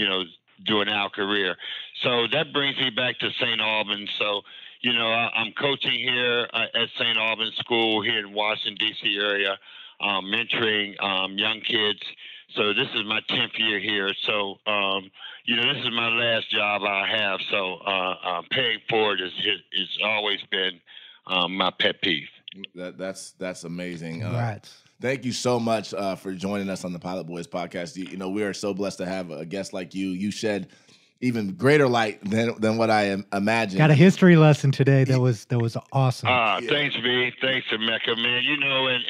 during our career. So that brings me back to St. Albans. So, I'm coaching here at St. Albans School here in Washington, D.C. area, mentoring young kids. So this is my 10th year here. So, this is my last job I have. So paying forward is always been my pet peeve. That's amazing. Congrats. Thank you so much for joining us on the Pilot Boys podcast. We are so blessed to have a guest like you. You shed even greater light than what I imagined. Got a history lesson today that was awesome. Thanks, V. Thanks, Emeka, man.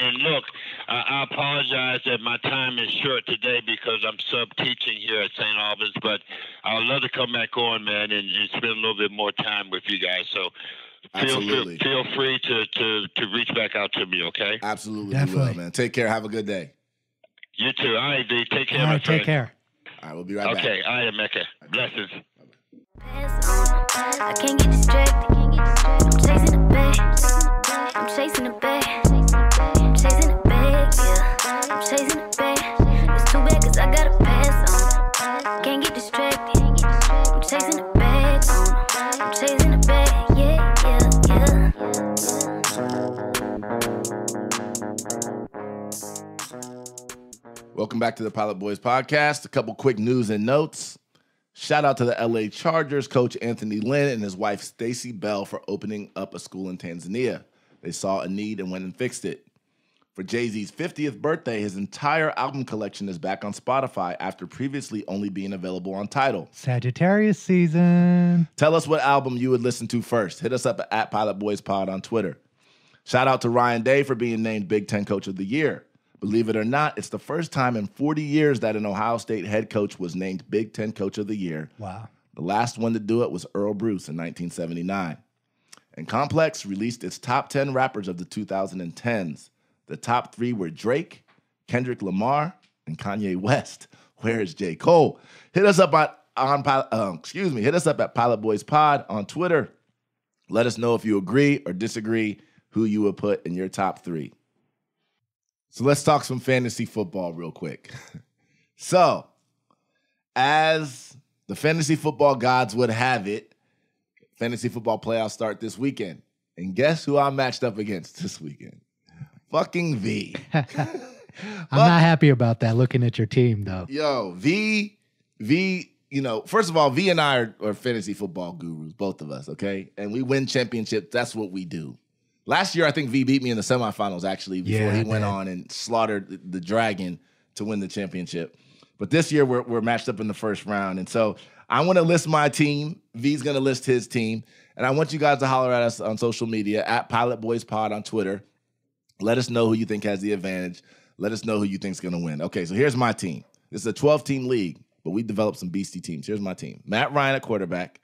And look, I apologize that my time is short today because I'm sub-teaching here at St. Albans, but I would love to come back on, man, and spend a little bit more time with you guys. So feel free to reach back out to me, okay? Absolutely. Definitely. Will, man. Take care. Have a good day. You too. All right, V. Take care, All my right, friend. take care. All right, we'll be right back. Okay. All right, Emeka. Blessings. I can't get distracted. I'm chasing the bag. I'm chasing the bag. I'm chasing the bag, yeah. I'm chasing the bag. It's too bad cause I gotta pass on. Can't get distracted. I'm chasing the bag. I'm chasing the bag, yeah, Welcome back to the Pilot Boys podcast. A couple quick news and notes. Shout out to the LA Chargers coach Anthony Lynn and his wife Stacey Bell for opening up a school in Tanzania. They saw a need and went and fixed it. For Jay-Z's 50th birthday, his entire album collection is back on Spotify after previously only being available on Tidal. Sagittarius season. Tell us what album you would listen to first. Hit us up at Pilot Boys Pod on Twitter. Shout out to Ryan Day for being named Big Ten Coach of the Year. Believe it or not, it's the first time in 40 years that an Ohio State head coach was named Big Ten Coach of the Year. Wow. The last one to do it was Earl Bruce in 1979. And Complex released its top 10 rappers of the 2010s. The top 3 were Drake, Kendrick Lamar, and Kanye West. Where is J. Cole? Hit us up hit us up at Pilot Boys Pod on Twitter. Let us know if you agree or disagree who you would put in your top 3. So let's talk some fantasy football real quick. So, as the fantasy football gods would have it, fantasy football playoffs start this weekend. And guess who I'm matched up against this weekend? Fucking V. I'm not happy about that looking at your team, though. Yo, V, first of all, V and I are fantasy football gurus, both of us, okay? And we win championships. That's what we do. Last year, I think V beat me in the semifinals, actually, before he went on and slaughtered the Dragon to win the championship. But this year, we're matched up in the first round. And so I want to list my team. V's going to list his team. And I want you guys to holler at us on social media, at Pilot Boys Pod on Twitter. Let us know who you think has the advantage. Let us know who you think's going to win. Okay, so here's my team. This is a 12-team league, but we developed some beastie teams. Here's my team. Matt Ryan at quarterback.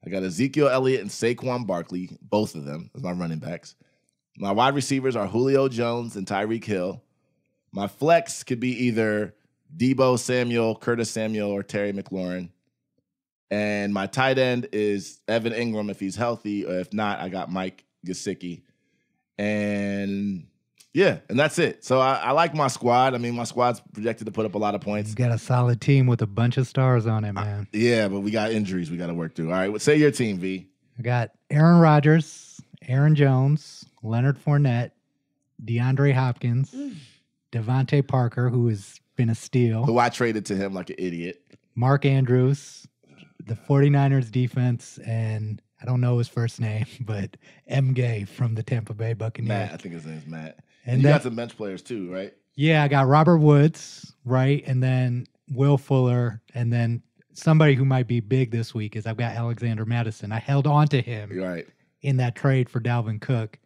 I got Ezekiel Elliott and Saquon Barkley, both of them as my running backs. My wide receivers are Julio Jones and Tyreek Hill. My flex could be either Debo Samuel, Curtis Samuel, or Terry McLaurin. And my tight end is Evan Ingram if he's healthy, or if not, I got Mike Gesicki. And yeah, and that's it. So I like my squad. I mean, my squad's projected to put up a lot of points. You got a solid team with a bunch of stars on it, man. Yeah, but we got injuries we got to work through. All right, say your team, V. I got Aaron Rodgers, Aaron Jones, Leonard Fournette, DeAndre Hopkins, Devontae Parker, who has been a steal. Who I traded to him like an idiot. Mark Andrews, the 49ers defense, and I don't know his first name, but M. Gay from the Tampa Bay Buccaneers. Matt, I think his name's Matt. And you got some bench players too, right? Yeah, I got Robert Woods, right? And then Will Fuller, and then somebody who might be big this week is I've got Alexander Madison. I held on to him in that trade for Dalvin Cook.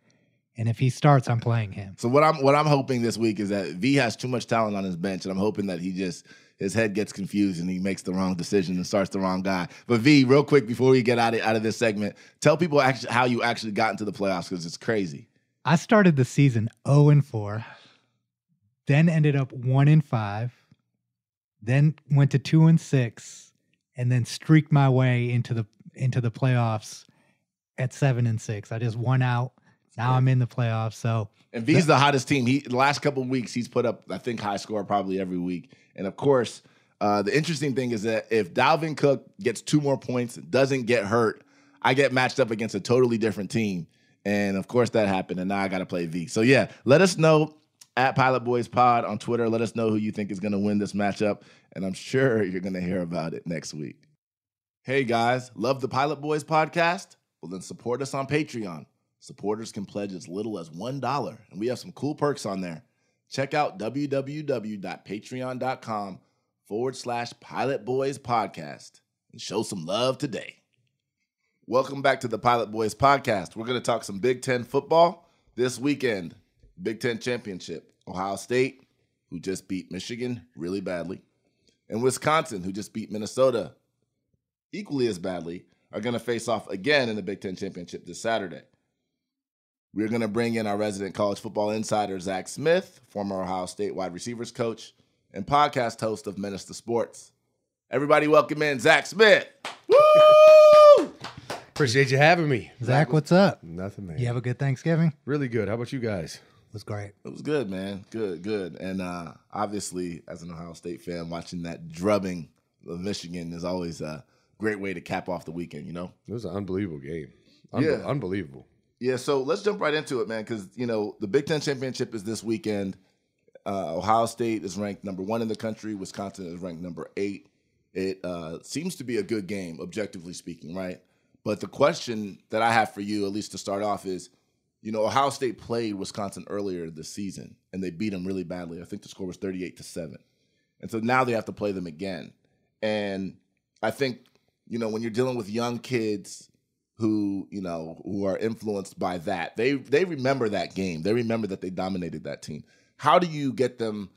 And if he starts, I'm playing him. So what I'm hoping this week is that V has too much talent on his bench, and I'm hoping that his head gets confused and he makes the wrong decision and starts the wrong guy. But V, real quick before we get out of this segment, tell people how you actually got into the playoffs because it's crazy. I started the season 0-4, then ended up 1-5, then went to 2-6, and then streaked my way into the playoffs at 7-6. I just won out. Now I'm in the playoffs. So, and V's the hottest team. The last couple of weeks he's put up, I think, high score probably every week. And of course, The interesting thing is that if Dalvin Cook gets 2 more points, doesn't get hurt, I get matched up against a totally different team. And, of course, that happened, and now I got to play V. So, yeah, let us know at Pilot Boys Pod on Twitter. Let us know who you think is going to win this matchup, and I'm sure you're going to hear about it next week. Hey, guys, love the Pilot Boys podcast? Well, then support us on Patreon. Supporters can pledge as little as $1, and we have some cool perks on there. Check out www.patreon.com/Pilot Boys Podcast and show some love today. Welcome back to the Pilot Boys Podcast. We're going to talk some Big Ten football this weekend. Big Ten Championship. Ohio State, who just beat Michigan really badly, and Wisconsin, who just beat Minnesota equally as badly, are going to face off again in the Big Ten Championship this Saturday. We're going to bring in our resident college football insider, Zach Smith, former Ohio State wide receivers coach and podcast host of Menace to Sports. Everybody welcome in Zach Smith. Woo! Appreciate you having me. Zach, what's up? Nothing, man. You have a good Thanksgiving? Really good. How about you guys? It was great. It was good, man. Good. And obviously, as an Ohio State fan, watching that drubbing of Michigan is always a great way to cap off the weekend, you know? It was an unbelievable game. Yeah. Unbelievable. Yeah, so let's jump right into it, man, because, you know, the Big Ten Championship is this weekend. Ohio State is ranked number 1 in the country. Wisconsin is ranked number 8. It seems to be a good game, objectively speaking, right? But the question that I have for you, at least to start off, is, you know, Ohio State played Wisconsin earlier this season, and they beat them really badly. I think the score was 38-7. And so now they have to play them again. And I think, you know, when you're dealing with young kids who, you know, who are influenced by that, they remember that game. They remember that they dominated that team. How do you get them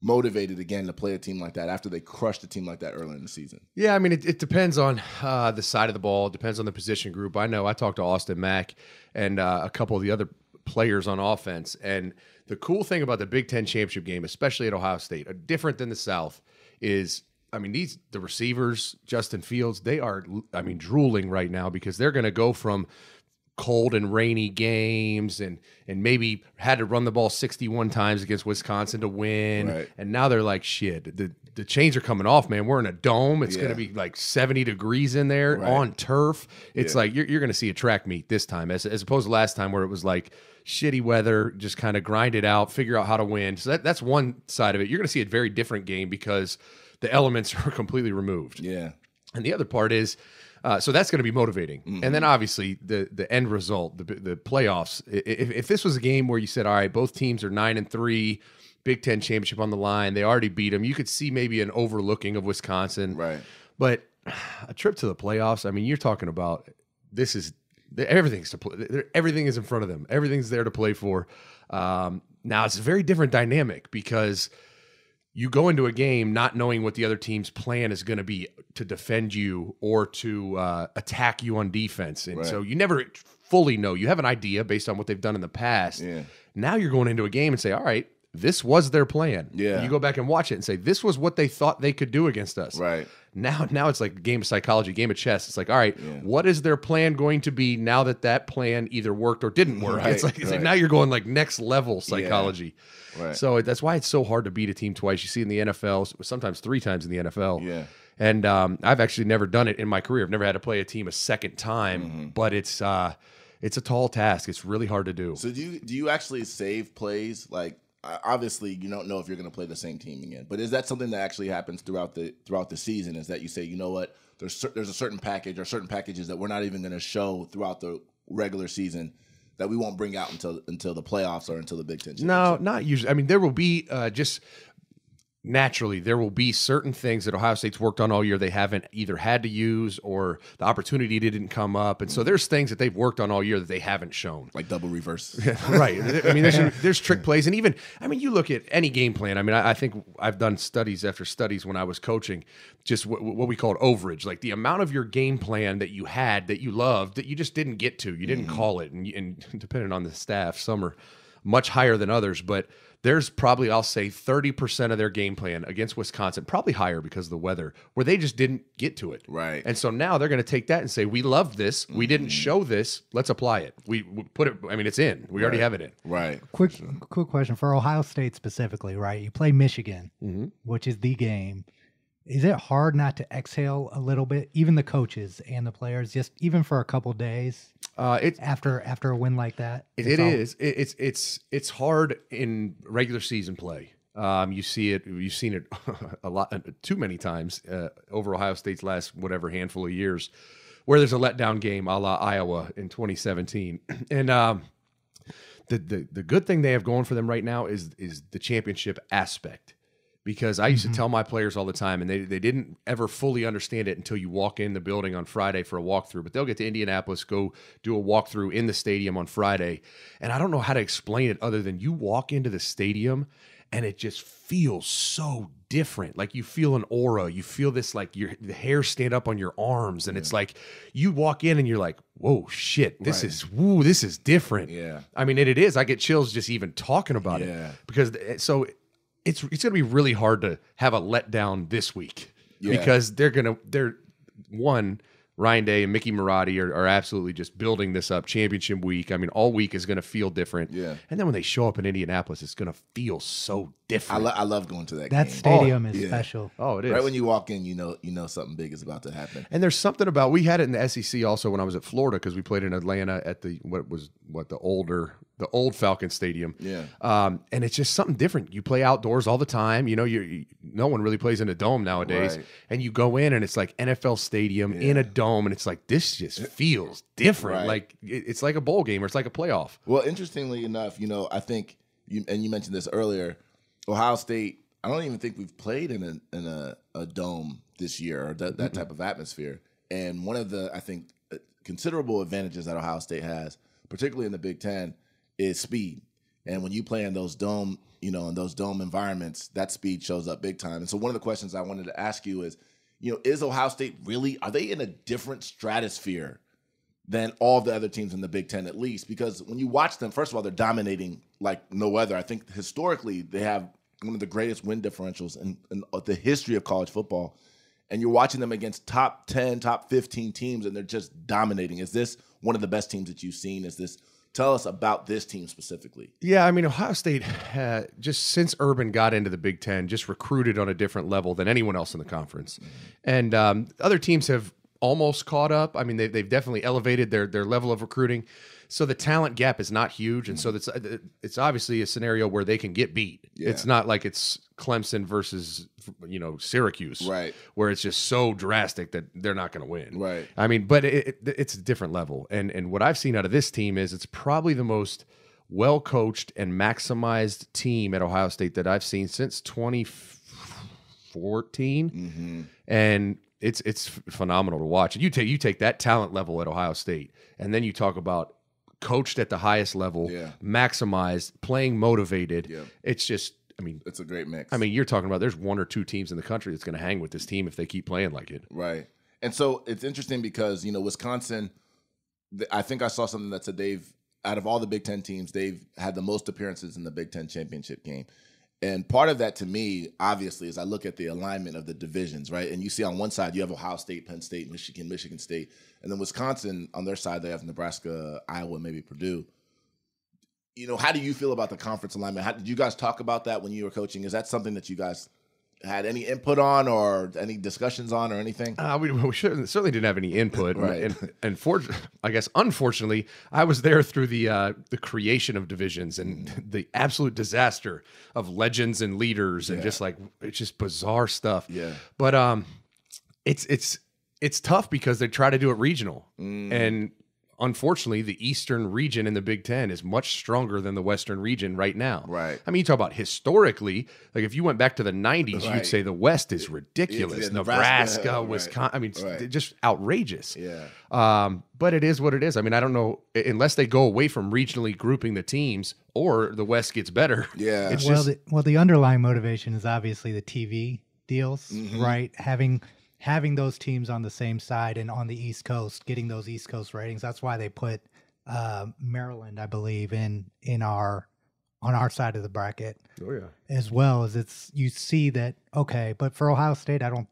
motivated again to play a team like that after they crushed a team like that early in the season? Yeah, I mean, it depends on the side of the ball. It depends on the position group. I know I talked to Austin Mack and a couple of the other players on offense. And the cool thing about the Big Ten championship game, especially at Ohio State, different than the South, is, I mean, the receivers, Justin Fields, they are, I mean, drooling right now because they're going to go from cold and rainy games and maybe had to run the ball 61 times against Wisconsin to win. Right. And now they're like, shit, the chains are coming off, man. We're in a dome. It's going to be like 70 degrees in there on turf. It's like you're going to see a track meet this time as opposed to last time where it was like shitty weather, just kind of grind it out, figure out how to win. So that's one side of it. You're going to see a very different game because the elements are completely removed. Yeah. And the other part is, so that's going to be motivating. Mm-hmm. And then obviously the end result, the playoffs. If this was a game where you said, all right, both teams are 9-3, Big Ten championship on the line, they already beat them, you could see maybe an overlooking of Wisconsin. Right. But a trip to the playoffs, I mean, you're talking about everything's to play. Everything is in front of them. Everything's there to play for. Now it's a very different dynamic because you go into a game not knowing what the other team's plan is going to be to defend you or to attack you on defense. And so you never fully know. You have an idea based on what they've done in the past. Yeah. Now you're going into a game and say, all right, this was their plan. Yeah. And you go back and watch it and say, this was what they thought they could do against us. Right. Now it's like a game of psychology, game of chess. It's like, all right, what is their plan going to be now that plan either worked or didn't work? Right. It's like now you're going like next level psychology. Yeah. Right. So that's why it's so hard to beat a team twice. You see in the NFL, sometimes 3 times in the NFL. Yeah. And I've actually never done it in my career. I've never had to play a team a second time, but it's a tall task. It's really hard to do. So do you actually save plays? Like, obviously, you don't know if you're going to play the same team again, but is that something that actually happens throughout the season? Is that you say, you know what, there's a certain package or certain packages that we're not even going to show throughout the regular season that we won't bring out until the playoffs or until the Big Ten Championship? No, not usually. I mean, there will be just naturally, there will be certain things that Ohio State's worked on all year they haven't either had to use or the opportunity didn't come up. And so there's things that they've worked on all year that they haven't shown. Like double reverse. Right. I mean, there's trick plays. And even, I mean, you look at any game plan. I mean, I think I've done studies after studies when I was coaching, just what we called overage, like the amount of your game plan that you had, that you loved, that you just didn't get to. You didn't call it. And depending on the staff, some are much higher than others, but there's probably, I'll say, 30% of their game plan against Wisconsin, probably higher because of the weather, where they just didn't get to it. Right. And so now they're going to take that and say, we love this. We didn't show this. Let's apply it. We put it, I mean, it's in. We already have it in. Right. Quick question for Ohio State specifically, right? You play Michigan, which is the game. Is it hard not to exhale a little bit? Even the coaches and the players, just even for a couple days after a win like that. It's hard in regular season play. You've seen it a lot, too many times over Ohio State's last whatever handful of years, where there's a letdown game, a la Iowa in 2017, and the good thing they have going for them right now is the championship aspect. Because I used to tell my players all the time, and they didn't ever fully understand it until you walk in the building on Friday for a walkthrough. But they'll get to Indianapolis, go do a walkthrough in the stadium on Friday. And I don't know how to explain it other than you walk into the stadium, and it just feels so different. Like you feel an aura. You feel this, like the hair stand up on your arms. And it's like you walk in and you're like, whoa, shit, this is different. Yeah. I mean, it is. I get chills just even talking about it. Because it's going to be really hard to have a letdown this week because Ryan Day and Mickey Marotti are absolutely just building this up. Championship week. I mean, all week is going to feel different. Yeah. And then when they show up in Indianapolis, it's going to feel so different. I love going to that game. That stadium is special. Oh, it is. Right when you walk in, you know something big is about to happen. And there's something about, we had it in the SEC also when I was at Florida because we played in Atlanta at the old Falcon Stadium. Yeah. And it's just something different. You play outdoors all the time. You know, no one really plays in a dome nowadays. Right. And you go in and it's like NFL Stadium in a dome, and it's like, this just feels different. Right. Like it's like a bowl game or it's like a playoff. Well, interestingly enough, I think you mentioned this earlier, Ohio State, I don't even think we've played in a dome this year or that type of atmosphere. And one of the, I think, considerable advantages that Ohio State has, particularly in the Big Ten, is speed. And when you play in those dome, in those dome environments, that speed shows up big time. And so one of the questions I wanted to ask you is Ohio State really, are they in a different stratosphere than all of the other teams in the Big Ten, at least? Because when you watch them, first of all, they're dominating like no other. I think historically they have one of the greatest win differentials in the history of college football. And you're watching them against top 10, top 15 teams, and they're just dominating. Is this one of the best teams that you've seen? Tell us about this team specifically. Yeah, I mean, Ohio State, just since Urban got into the Big Ten, just recruited on a different level than anyone else in the conference. And other teams have almost caught up. I mean, they've definitely elevated their level of recruiting. So the talent gap is not huge. And so it's obviously a scenario where they can get beat. Yeah. It's not like it's Clemson versus, Syracuse. Right. Where it's just so drastic that they're not going to win. Right. I mean, but it's a different level. And what I've seen out of this team is it's probably the most well-coached and maximized team at Ohio State that I've seen since 2014. Mm-hmm. And it's phenomenal to watch. And you take that talent level at Ohio State, and then you talk about coached at the highest level, maximized, playing motivated. Yeah. It's just, it's a great mix. I mean, you're talking about there's one or two teams in the country that's going to hang with this team if they keep playing like it. Right. And so it's interesting because, Wisconsin, I think I saw something that said out of all the Big Ten teams, they've had the most appearances in the Big Ten championship game. And part of that to me, obviously, is I look at the alignment of the divisions, right? And you see on one side, you have Ohio State, Penn State, Michigan State. And then Wisconsin, on their side, they have Nebraska, Iowa, maybe Purdue. How do you feel about the conference alignment? Did you guys talk about that when you were coaching? Is that something that you guys had any input on or any discussions on or anything? We certainly didn't have any input. Right. And unfortunately, I was there through the creation of divisions and the absolute disaster of legends and leaders and it's just bizarre stuff. Yeah. But it's tough because they try to do it regional. And unfortunately, the Eastern region in the Big Ten is much stronger than the Western region right now. Right. I mean, you talk about historically, like if you went back to the 90s, you'd say the West is ridiculous. Nebraska, Wisconsin. I mean, just outrageous. Yeah. But it is what it is. I mean, I don't know, unless they go away from regionally grouping the teams or the West gets better. Yeah. The underlying motivation is obviously the TV deals, right? Having those teams on the same side and on the East Coast, getting those East Coast ratings. That's why they put Maryland, I believe, on our side of the bracket. Oh yeah. As well as you see that, okay, but for Ohio State, I don't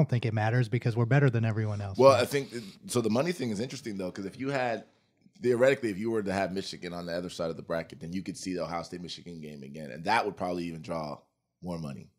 think it matters because we're better than everyone else. Well, I think so. The money thing is interesting though, because if you were to have Michigan on the other side of the bracket, then you could see the Ohio State Michigan game again, and that would probably even draw more money.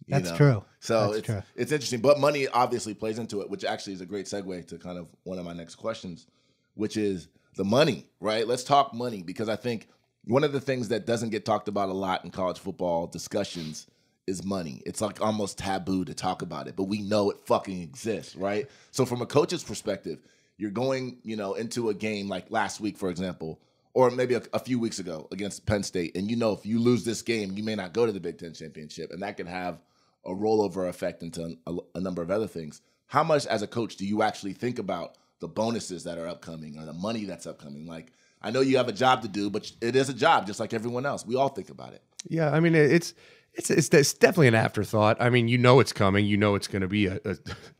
That's true. So That's true. it's interesting. But money obviously plays into it, which actually is a great segue to kind of one of my next questions, which is the money, right? Let's talk money, because I think one of the things that doesn't get talked about a lot in college football discussions is money. It's like almost taboo to talk about it, but we know it fucking exists, right? So from a coach's perspective, you're going, into a game like last week, for example, or maybe a few weeks ago against Penn State, and if you lose this game, you may not go to the Big Ten championship, and that could have a rollover effect into a number of other things. How much, as a coach, do you actually think about the bonuses that are upcoming or the money that's upcoming? Like, I know you have a job to do, but it is a job just like everyone else. We all think about it. Yeah, I mean, it's definitely an afterthought. I mean, it's coming. It's going to be a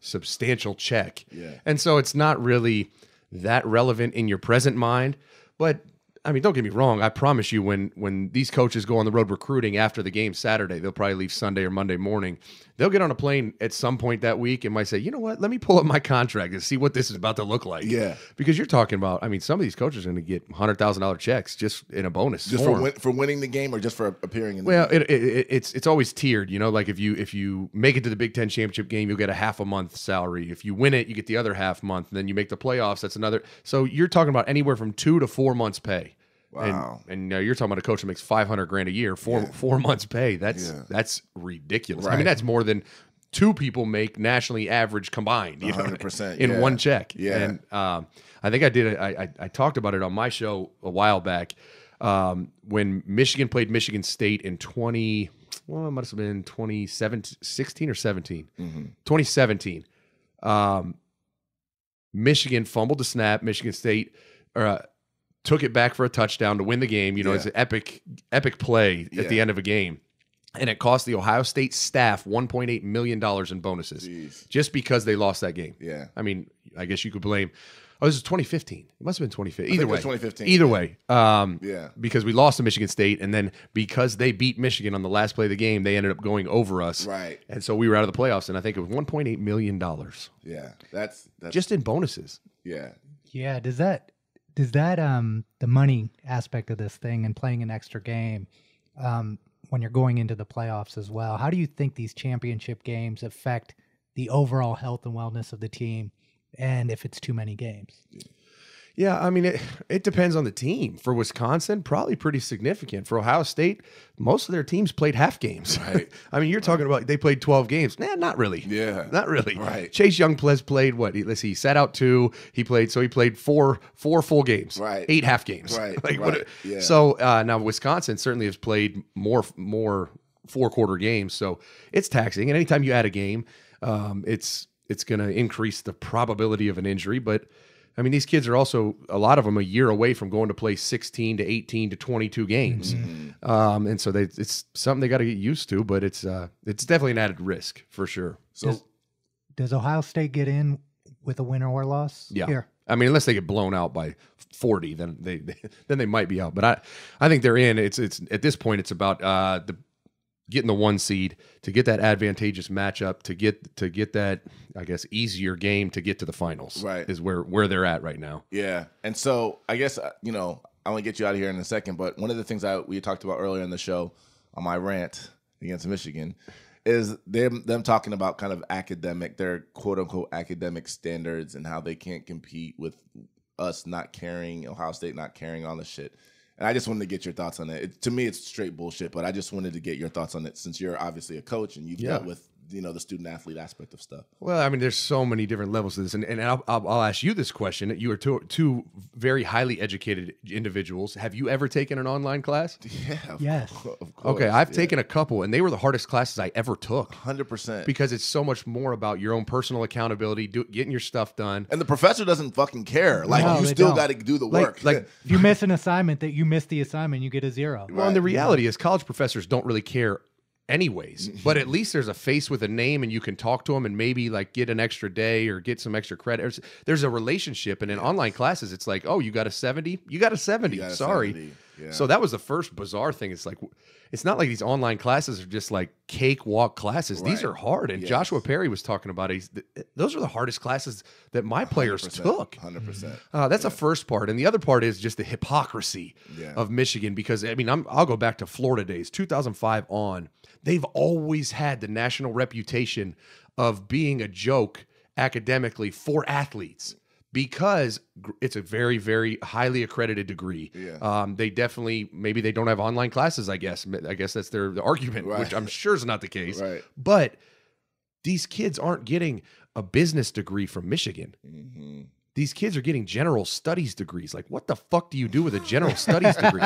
substantial check. Yeah. And so it's not really that relevant in your present mind. But, I mean, don't get me wrong. I promise you, when these coaches go on the road recruiting after the game Saturday, they'll probably leave Sunday or Monday morning. They'll get on a plane at some point that week and might say, you know what, let me pull up my contract and see what this is about to look like. Yeah. Because you're talking about, I mean, some of these coaches are going to get $100,000 checks just in a bonus. Just form. for winning the game or just for appearing in the Well, game? it's always tiered, like if you make it to the Big Ten championship game, you'll get a half a month salary. If you win it, you get the other half month. And then you make the playoffs, that's another. So you're talking about anywhere from 2 to 4 months pay. Wow. And you're talking about a coach that makes $500,000 a year, four months pay. That's ridiculous. Right. I mean, that's more than 2 people make nationally average combined. 100%, in one check. Yeah. And I think I talked about it on my show a while back when Michigan played Michigan State in it must have been 2016 or 17. 2017. Michigan fumbled the snap. Michigan State took it back for a touchdown to win the game. It's an epic play at the end of a game. And it cost the Ohio State staff $1.8 million in bonuses just because they lost that game. Yeah. I mean, I guess you could blame. Oh, this is 2015. It must have been 2015. Either way. 2015. Either way. Yeah. Because we lost to Michigan State, and then because they beat Michigan on the last play of the game, they ended up going over us. Right. And so we were out of the playoffs, and I think it was $1.8 million. Yeah. That's just in bonuses. Yeah. Yeah. Does that the money aspect of this thing and playing an extra game when you're going into the playoffs as well, how do you think these championship games affect the overall health and wellness of the team, and if it's too many games? Yeah, I mean, it depends on the team. For Wisconsin, probably pretty significant. For Ohio State, most of their teams played half games. Right. I mean, you're talking about they played 12 games. Nah, not really. Yeah. Not really. Right. Chase Young played what? Let's see, he sat out 2. He played four full games. Right. 8 half games. Right. Like, Right. Yeah. So now Wisconsin certainly has played more 4-quarter games. So it's taxing. And anytime you add a game, it's going to increase the probability of an injury. But I mean, these kids are also, a lot of them, a year away from going to play 16 to 18 to 22 games. Mm-hmm. And so it's something they got to get used to, but it's definitely an added risk for sure. So Does Ohio State get in with a win or loss? Yeah. Here. I mean, unless they get blown out by 40, then they might be out. But I think they're in. It's at this point, it's about getting the 1 seed, to get that advantageous matchup, to get that, I guess, easier game to get to the finals. Right. Is where they're at right now. Yeah. And so I guess, I want to get you out of here in a second, but one of the things we talked about earlier in the show on my rant against Michigan is them talking about kind of their quote unquote academic standards and how they can't compete with us not caring, Ohio State not caring on the shit. And I just wanted to get your thoughts on it. To me, it's straight bullshit, but I just wanted to get your thoughts on it since you're obviously a coach and you've dealt with the student athlete aspect of stuff. Well, I mean, there's so many different levels to this, and I'll ask you this question. You are two very highly educated individuals. Have you ever taken an online class? Yeah. Yes. Of course. Okay, I've taken a couple, and they were the hardest classes I ever took. 100%. Because it's so much more about your own personal accountability, getting your stuff done. And the professor doesn't fucking care. Like, No, you they still don't. got to do the work. Like If you miss an assignment, that you miss the assignment, you get a 0. well, and the reality is college professors don't really care anyways, but at least there's a face with a name and you can talk to them and maybe like get an extra day or get some extra credit. There's a relationship, and in online classes, it's like, oh, you got a 70? You got a 70. You got a Sorry. 70. Yeah. So that was the first bizarre thing. It's like, it's not like these online classes are just like cakewalk classes. These are hard. And Joshua Perry was talking about it. Those are the hardest classes that my players took. 100%. That's the first part. And the other part is just the hypocrisy of Michigan, because, I mean, I'll go back to Florida days, 2005 on. They've always had the national reputation of being a joke academically for athletes, because it's a very, very highly accredited degree. They definitely, maybe they don't have online classes, I guess. I guess that's the argument, which I'm sure is not the case. But these kids aren't getting a business degree from Michigan. These kids are getting general studies degrees. Like, what the fuck do you do with a general studies degree?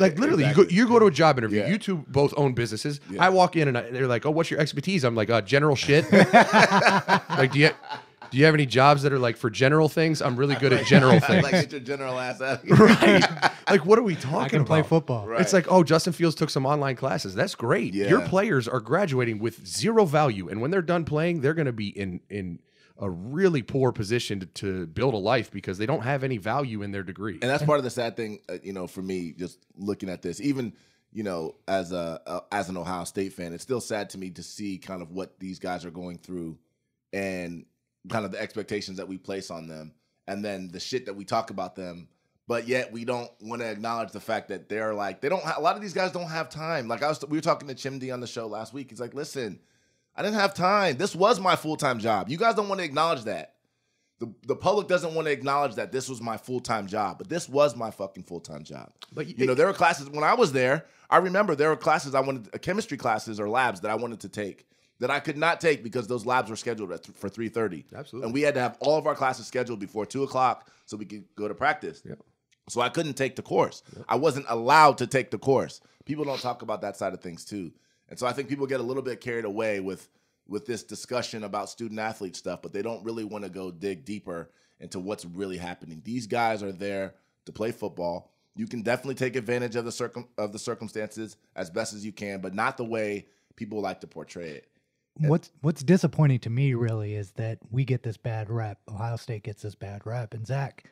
Like, literally, you go to a job interview. You two both own businesses. I walk in and they're like, oh, what's your expertise? I'm like, general shit. Like, do you have any jobs that are like for general things? I'm really good at general things. Like, get your general ass out of here. Right. Like, what are we talking about? I can play football. It's like, oh, Justin Fields took some online classes. That's great. Your players are graduating with zero value. And when they're done playing, they're going to be in a really poor position to build a life, because they don't have any value in their degree. And that's part of the sad thing, for me, just looking at this, even, as an Ohio State fan, it's still sad to me to see kind of what these guys are going through and kind of the expectations that we place on them, and then the shit that we talk about them, but yet we don't want to acknowledge the fact that they're like, a lot of these guys don't have time. Like, we were talking to Chimdy on the show last week. He's like, listen, I didn't have time. This was my full-time job. You guys don't want to acknowledge that. The public doesn't want to acknowledge that this was my full-time job, but this was my fucking full-time job. But there were classes when I was there. I remember there were classes chemistry classes or labs that I wanted to take that I could not take because those labs were scheduled for 3:30. Absolutely. And we had to have all of our classes scheduled before 2 o'clock so we could go to practice. So I couldn't take the course. I wasn't allowed to take the course. People don't talk about that side of things too. And so I think people get a little bit carried away with this discussion about student athlete stuff, but they don't really want to go dig deeper into what's really happening. These guys are there to play football. You can definitely take advantage of the circumstances as best as you can, but not the way people like to portray it. What's disappointing to me really is that we get this bad rep. Ohio State gets this bad rep. And Zach,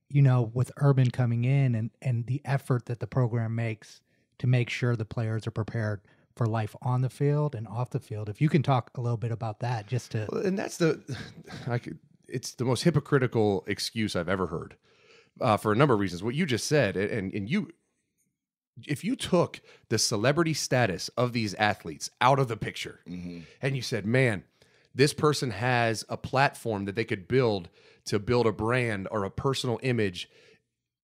with Urban coming in and the effort that the program makes to make sure the players are prepared for life on the field and off the field. If you can talk a little bit about that, just to... And that's it's the most hypocritical excuse I've ever heard for a number of reasons. What you just said, and you... If you took the celebrity status of these athletes out of the picture and you said, man, this person has a platform that they could build to build a brand or a personal image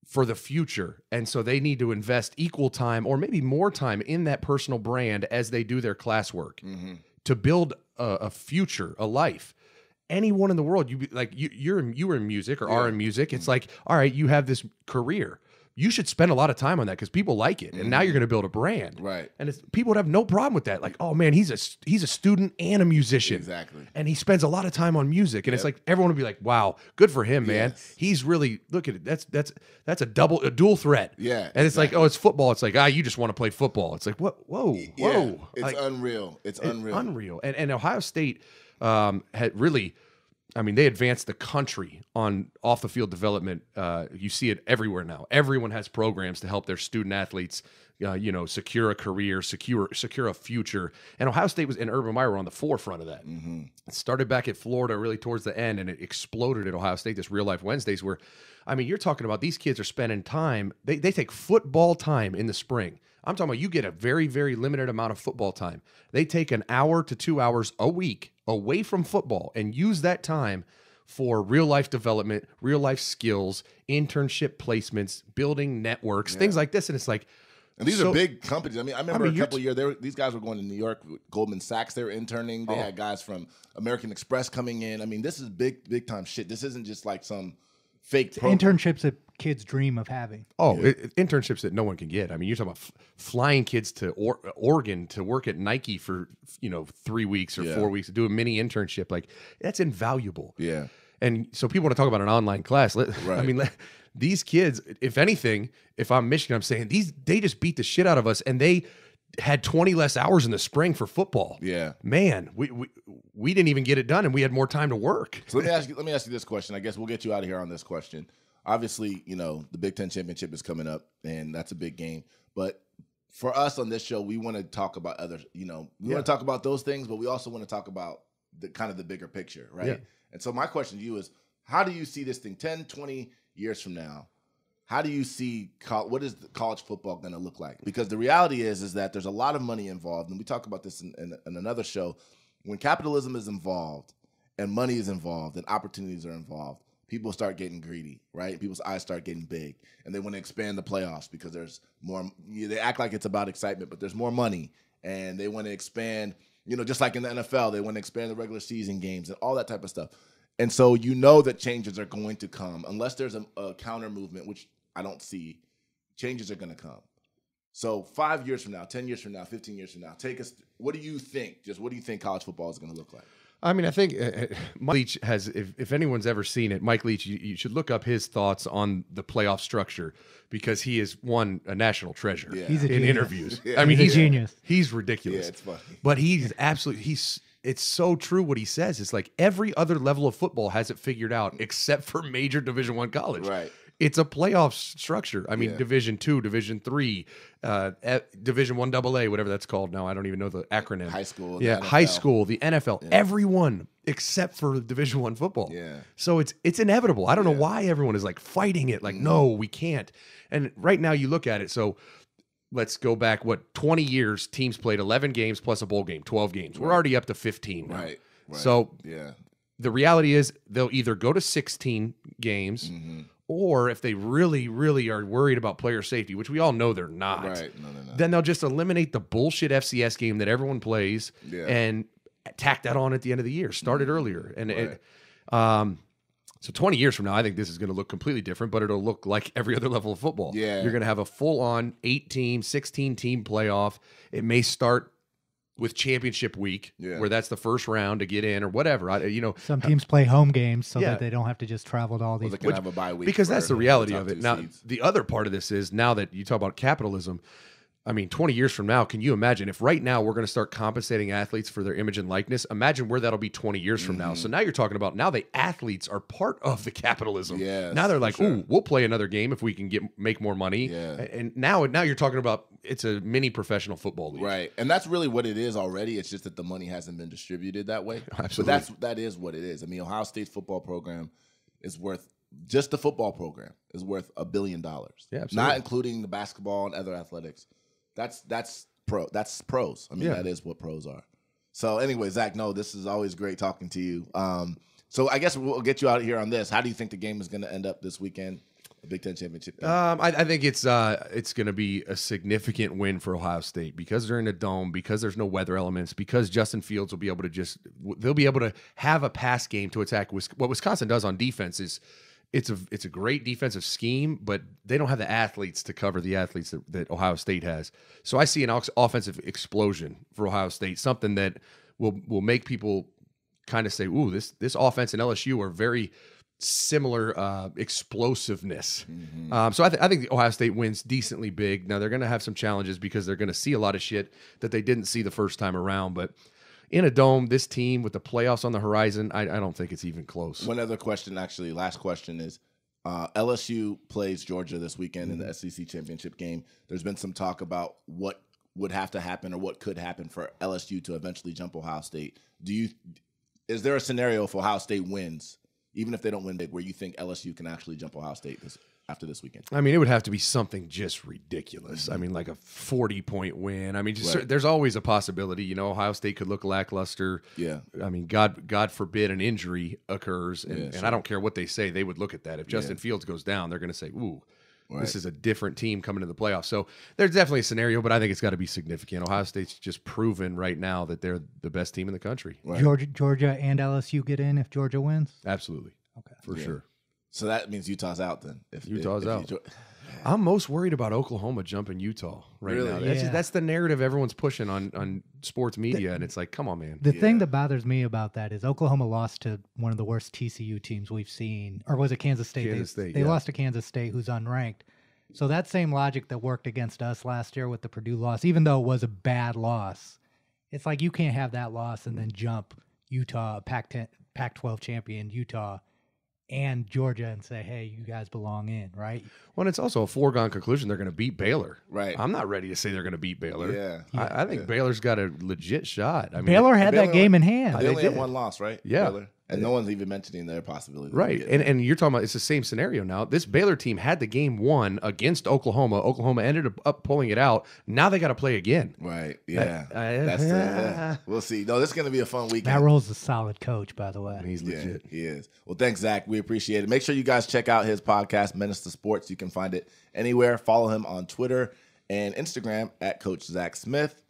for the future, and so they need to invest equal time or maybe more time in that personal brand as they do their classwork to build a future, a life. Anyone in the world, you were in music or are in music, it's like, all right, you have this career. You should spend a lot of time on that because people like it, and now you're going to build a brand, right? And people would have no problem with that. Like, oh man, he's a student and a musician, exactly, and he spends a lot of time on music, and it's like everyone would be like, wow, good for him, man. He's really look at it. That's a dual threat, And it's like, oh, it's football. It's like, you just want to play football. It's like, what? Whoa. It's like, unreal. It's unreal. And Ohio State had really. I mean, they advanced the country on off-the-field development. You see it everywhere now. Everyone has programs to help their student athletes, secure a career, secure a future. And Ohio State and Urban Meyer were on the forefront of that. It started back at Florida really towards the end, and it exploded at Ohio State, this Real Life Wednesdays where, I mean, you're talking about these kids are spending time. They take football time in the spring. I'm talking about you get a very, very limited amount of football time. They take an hour to 2 hours a week away from football and use that time for real life development, real life skills, internship placements, building networks, things like this. And it's like, and these are big companies. I mean, I remember a couple of years, these guys were going to New York, Goldman Sachs, they were interning. They had guys from American Express coming in. I mean, this is big time shit. This isn't just like some fake internships that kids dream of having. Internships that no one can get. I mean, you're talking about flying kids to Oregon to work at Nike for 3 weeks or 4 weeks to do a mini internship. Like, that's invaluable. And so people want to talk about an online class. I mean, these kids, if anything, if I'm Michigan, I'm saying they just beat the shit out of us, and they had 20 less hours in the spring for football. Man, we didn't even get it done, and we had more time to work. So let me ask you this question. I guess we'll get you out of here on this question. Obviously, the Big Ten championship is coming up, and that's a big game. But for us on this show, we want to talk about other, we want to talk about those things, but we also want to talk about the kind of the bigger picture, right? Yeah. And so my question to you is, how do you see this thing 10, 20 years from now? How do you see what is college football going to look like? Because the reality is that there's a lot of money involved, and we talk about this in another show. When capitalism is involved and money is involved and opportunities are involved, people start getting greedy, right? People's eyes start getting big, and they want to expand the playoffs because there's more. They act like it's about excitement, but there's more money, and they want to expand. Just like in the NFL, they want to expand the regular season games and all that type of stuff. And so that changes are going to come unless there's a counter movement, which I don't see. Changes are going to come. So 5 years from now, 10 years from now, 15 years from now, take us. What do you think? What do you think college football is going to look like? I mean, I think Mike Leach has, if anyone's ever seen it, Mike Leach, you should look up his thoughts on the playoff structure because he is a national treasure He's a in genius. interviews. Yeah. I mean, He's a genius. He's ridiculous. Yeah, it's funny. But it's so true what he says. It's like every other level of football has it figured out except for major Division I college. Right. It's a playoff structure. I mean, Yeah. Division II, Division III, Division I AA, whatever that's called now. I don't even know the acronym. High school, Yeah, the high NFL. school, the NFL, everyone except for Division I football. Yeah. So it's inevitable. I don't know why everyone is like fighting it. Like, no, we can't. And right now you look at it. So let's go back, 20 years, teams played 11 games plus a bowl game, 12 games. We're already up to 15 now. Right. So Yeah. the reality is they'll either go to 16 games or if they really, really are worried about player safety, which we all know they're not, Right. No. then they'll just eliminate the bullshit FCS game that everyone plays and tack that on at the end of the year. Start it earlier. And so 20 years from now, I think this is going to look completely different, but it'll look like every other level of football. Yeah. You're going to have a full-on 8-team, 16-team playoff. It may start with championship week, where that's the first round to get in or whatever. Some teams play home games so Yeah. that they don't have to just travel to all these. They can have a bye week because for that's the reality top of it. two Now, seeds. the other part of this is now that you talk about capitalism, I mean, 20 years from now, can you imagine if right now we're going to start compensating athletes for their image and likeness? Imagine where that'll be 20 years from now. So now you're talking about now the athletes are part of the capitalism. Yes, now they're like, for sure. ooh, we'll play another game if we can make more money. Yeah. And now you're talking about it's a mini professional football league. Right. And that's really what it is already. It's just that the money hasn't been distributed that way. Absolutely. But that is what it is. I mean, Ohio State's football program is worth, just the football program is worth $1 billion. Yeah, absolutely. Not including the basketball and other athletics. That's pros. I mean, that is what pros are. So anyway, Zach, no, this is always great talking to you. So I guess we'll get you out here on this. How do you think the game is going to end up this weekend? The Big Ten championship. I think it's going to be a significant win for Ohio State because they're in a dome, because there's no weather elements, because Justin Fields will be able to they'll be able to have a pass game to attack. What Wisconsin does on defense is it's a great defensive scheme, but they don't have the athletes to cover the athletes that Ohio State has. So I see an offensive explosion for Ohio State, something that will make people kind of say, "Ooh, this offense and LSU are very similar explosiveness." So I think Ohio State wins decently big. Now they're going to have some challenges because they're going to see a lot of shit that they didn't see the first time around. But in a dome, this team with the playoffs on the horizon, I don't think it's even close. One other question, actually, last question is LSU plays Georgia this weekend in the SEC championship game. There's been some talk about what would have to happen or what could happen for LSU to eventually jump Ohio State. Is there a scenario if Ohio State wins, even if they don't win big, where you think LSU can actually jump Ohio State after this weekend? I mean, it would have to be something just ridiculous. I mean, like a 40-point win. I mean, there's always a possibility. Ohio State could look lackluster. Yeah. I mean, God forbid an injury occurs, and I don't care what they say. They would look at that. If Justin Fields goes down, they're going to say, ooh, this is a different team coming to the playoffs. So there's definitely a scenario, but I think it's got to be significant. Ohio State's just proven right now that they're the best team in the country. Right. Georgia and LSU get in if Georgia wins. Absolutely. Okay. For sure. So that means Utah's out then. Utah's out. I'm most worried about Oklahoma jumping Utah right Really? now. Yeah. That's the narrative everyone's pushing on sports media, and it's like, come on, man. The thing that bothers me about that is Oklahoma lost to one of the worst TCU teams we've seen. Or was it Kansas State? Kansas State, They yeah. lost to Kansas State, who's unranked. So that same logic that worked against us last year with the Purdue loss, even though it was a bad loss, it's like you can't have that loss and then jump Utah, Pac-12 champion Utah, and Georgia and say, hey, you guys belong in, right? Well, it's also a foregone conclusion they're going to beat Baylor. Right. I'm not ready to say they're going to beat Baylor. Yeah. I think Baylor's got a legit shot. I mean, Baylor had Baylor- that game in hand. They only did. have one loss, right? Yeah. Baylor? And no one's even mentioning their possibility. Right. And you're talking about it's the same scenario now. This Baylor team had the game won against Oklahoma. Oklahoma ended up pulling it out. Now they got to play again. Right. Yeah. That's Yeah. We'll see. No, this is going to be a fun weekend. Matt Rule's a solid coach, by the way. He's Yeah, legit. he is. Well, thanks, Zach. We appreciate it. Make sure you guys check out his podcast, Menace to Sports. You can find it anywhere. Follow him on Twitter and Instagram at Coach Zach Smith.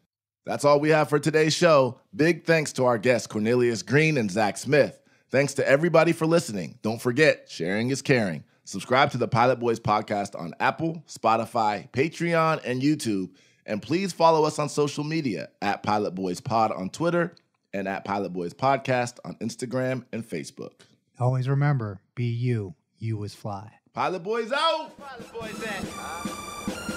That's all we have for today's show. Big thanks to our guests, Cornelius Greene and Zach Smith. Thanks to everybody for listening. Don't forget, sharing is caring. Subscribe to the Pilot Boys podcast on Apple, Spotify, Patreon, and YouTube. And please follow us on social media at Pilot Boys Pod on Twitter and at Pilot Boys Podcast on Instagram and Facebook. Always remember, be you. You is fly. Pilot Boys out! Pilot boys at.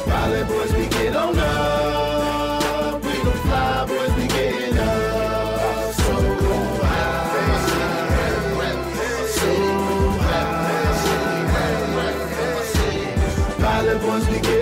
Pilot boys, we get on up. We gon' fly, boys, we getting up. So high. So high. Pilot boys, we get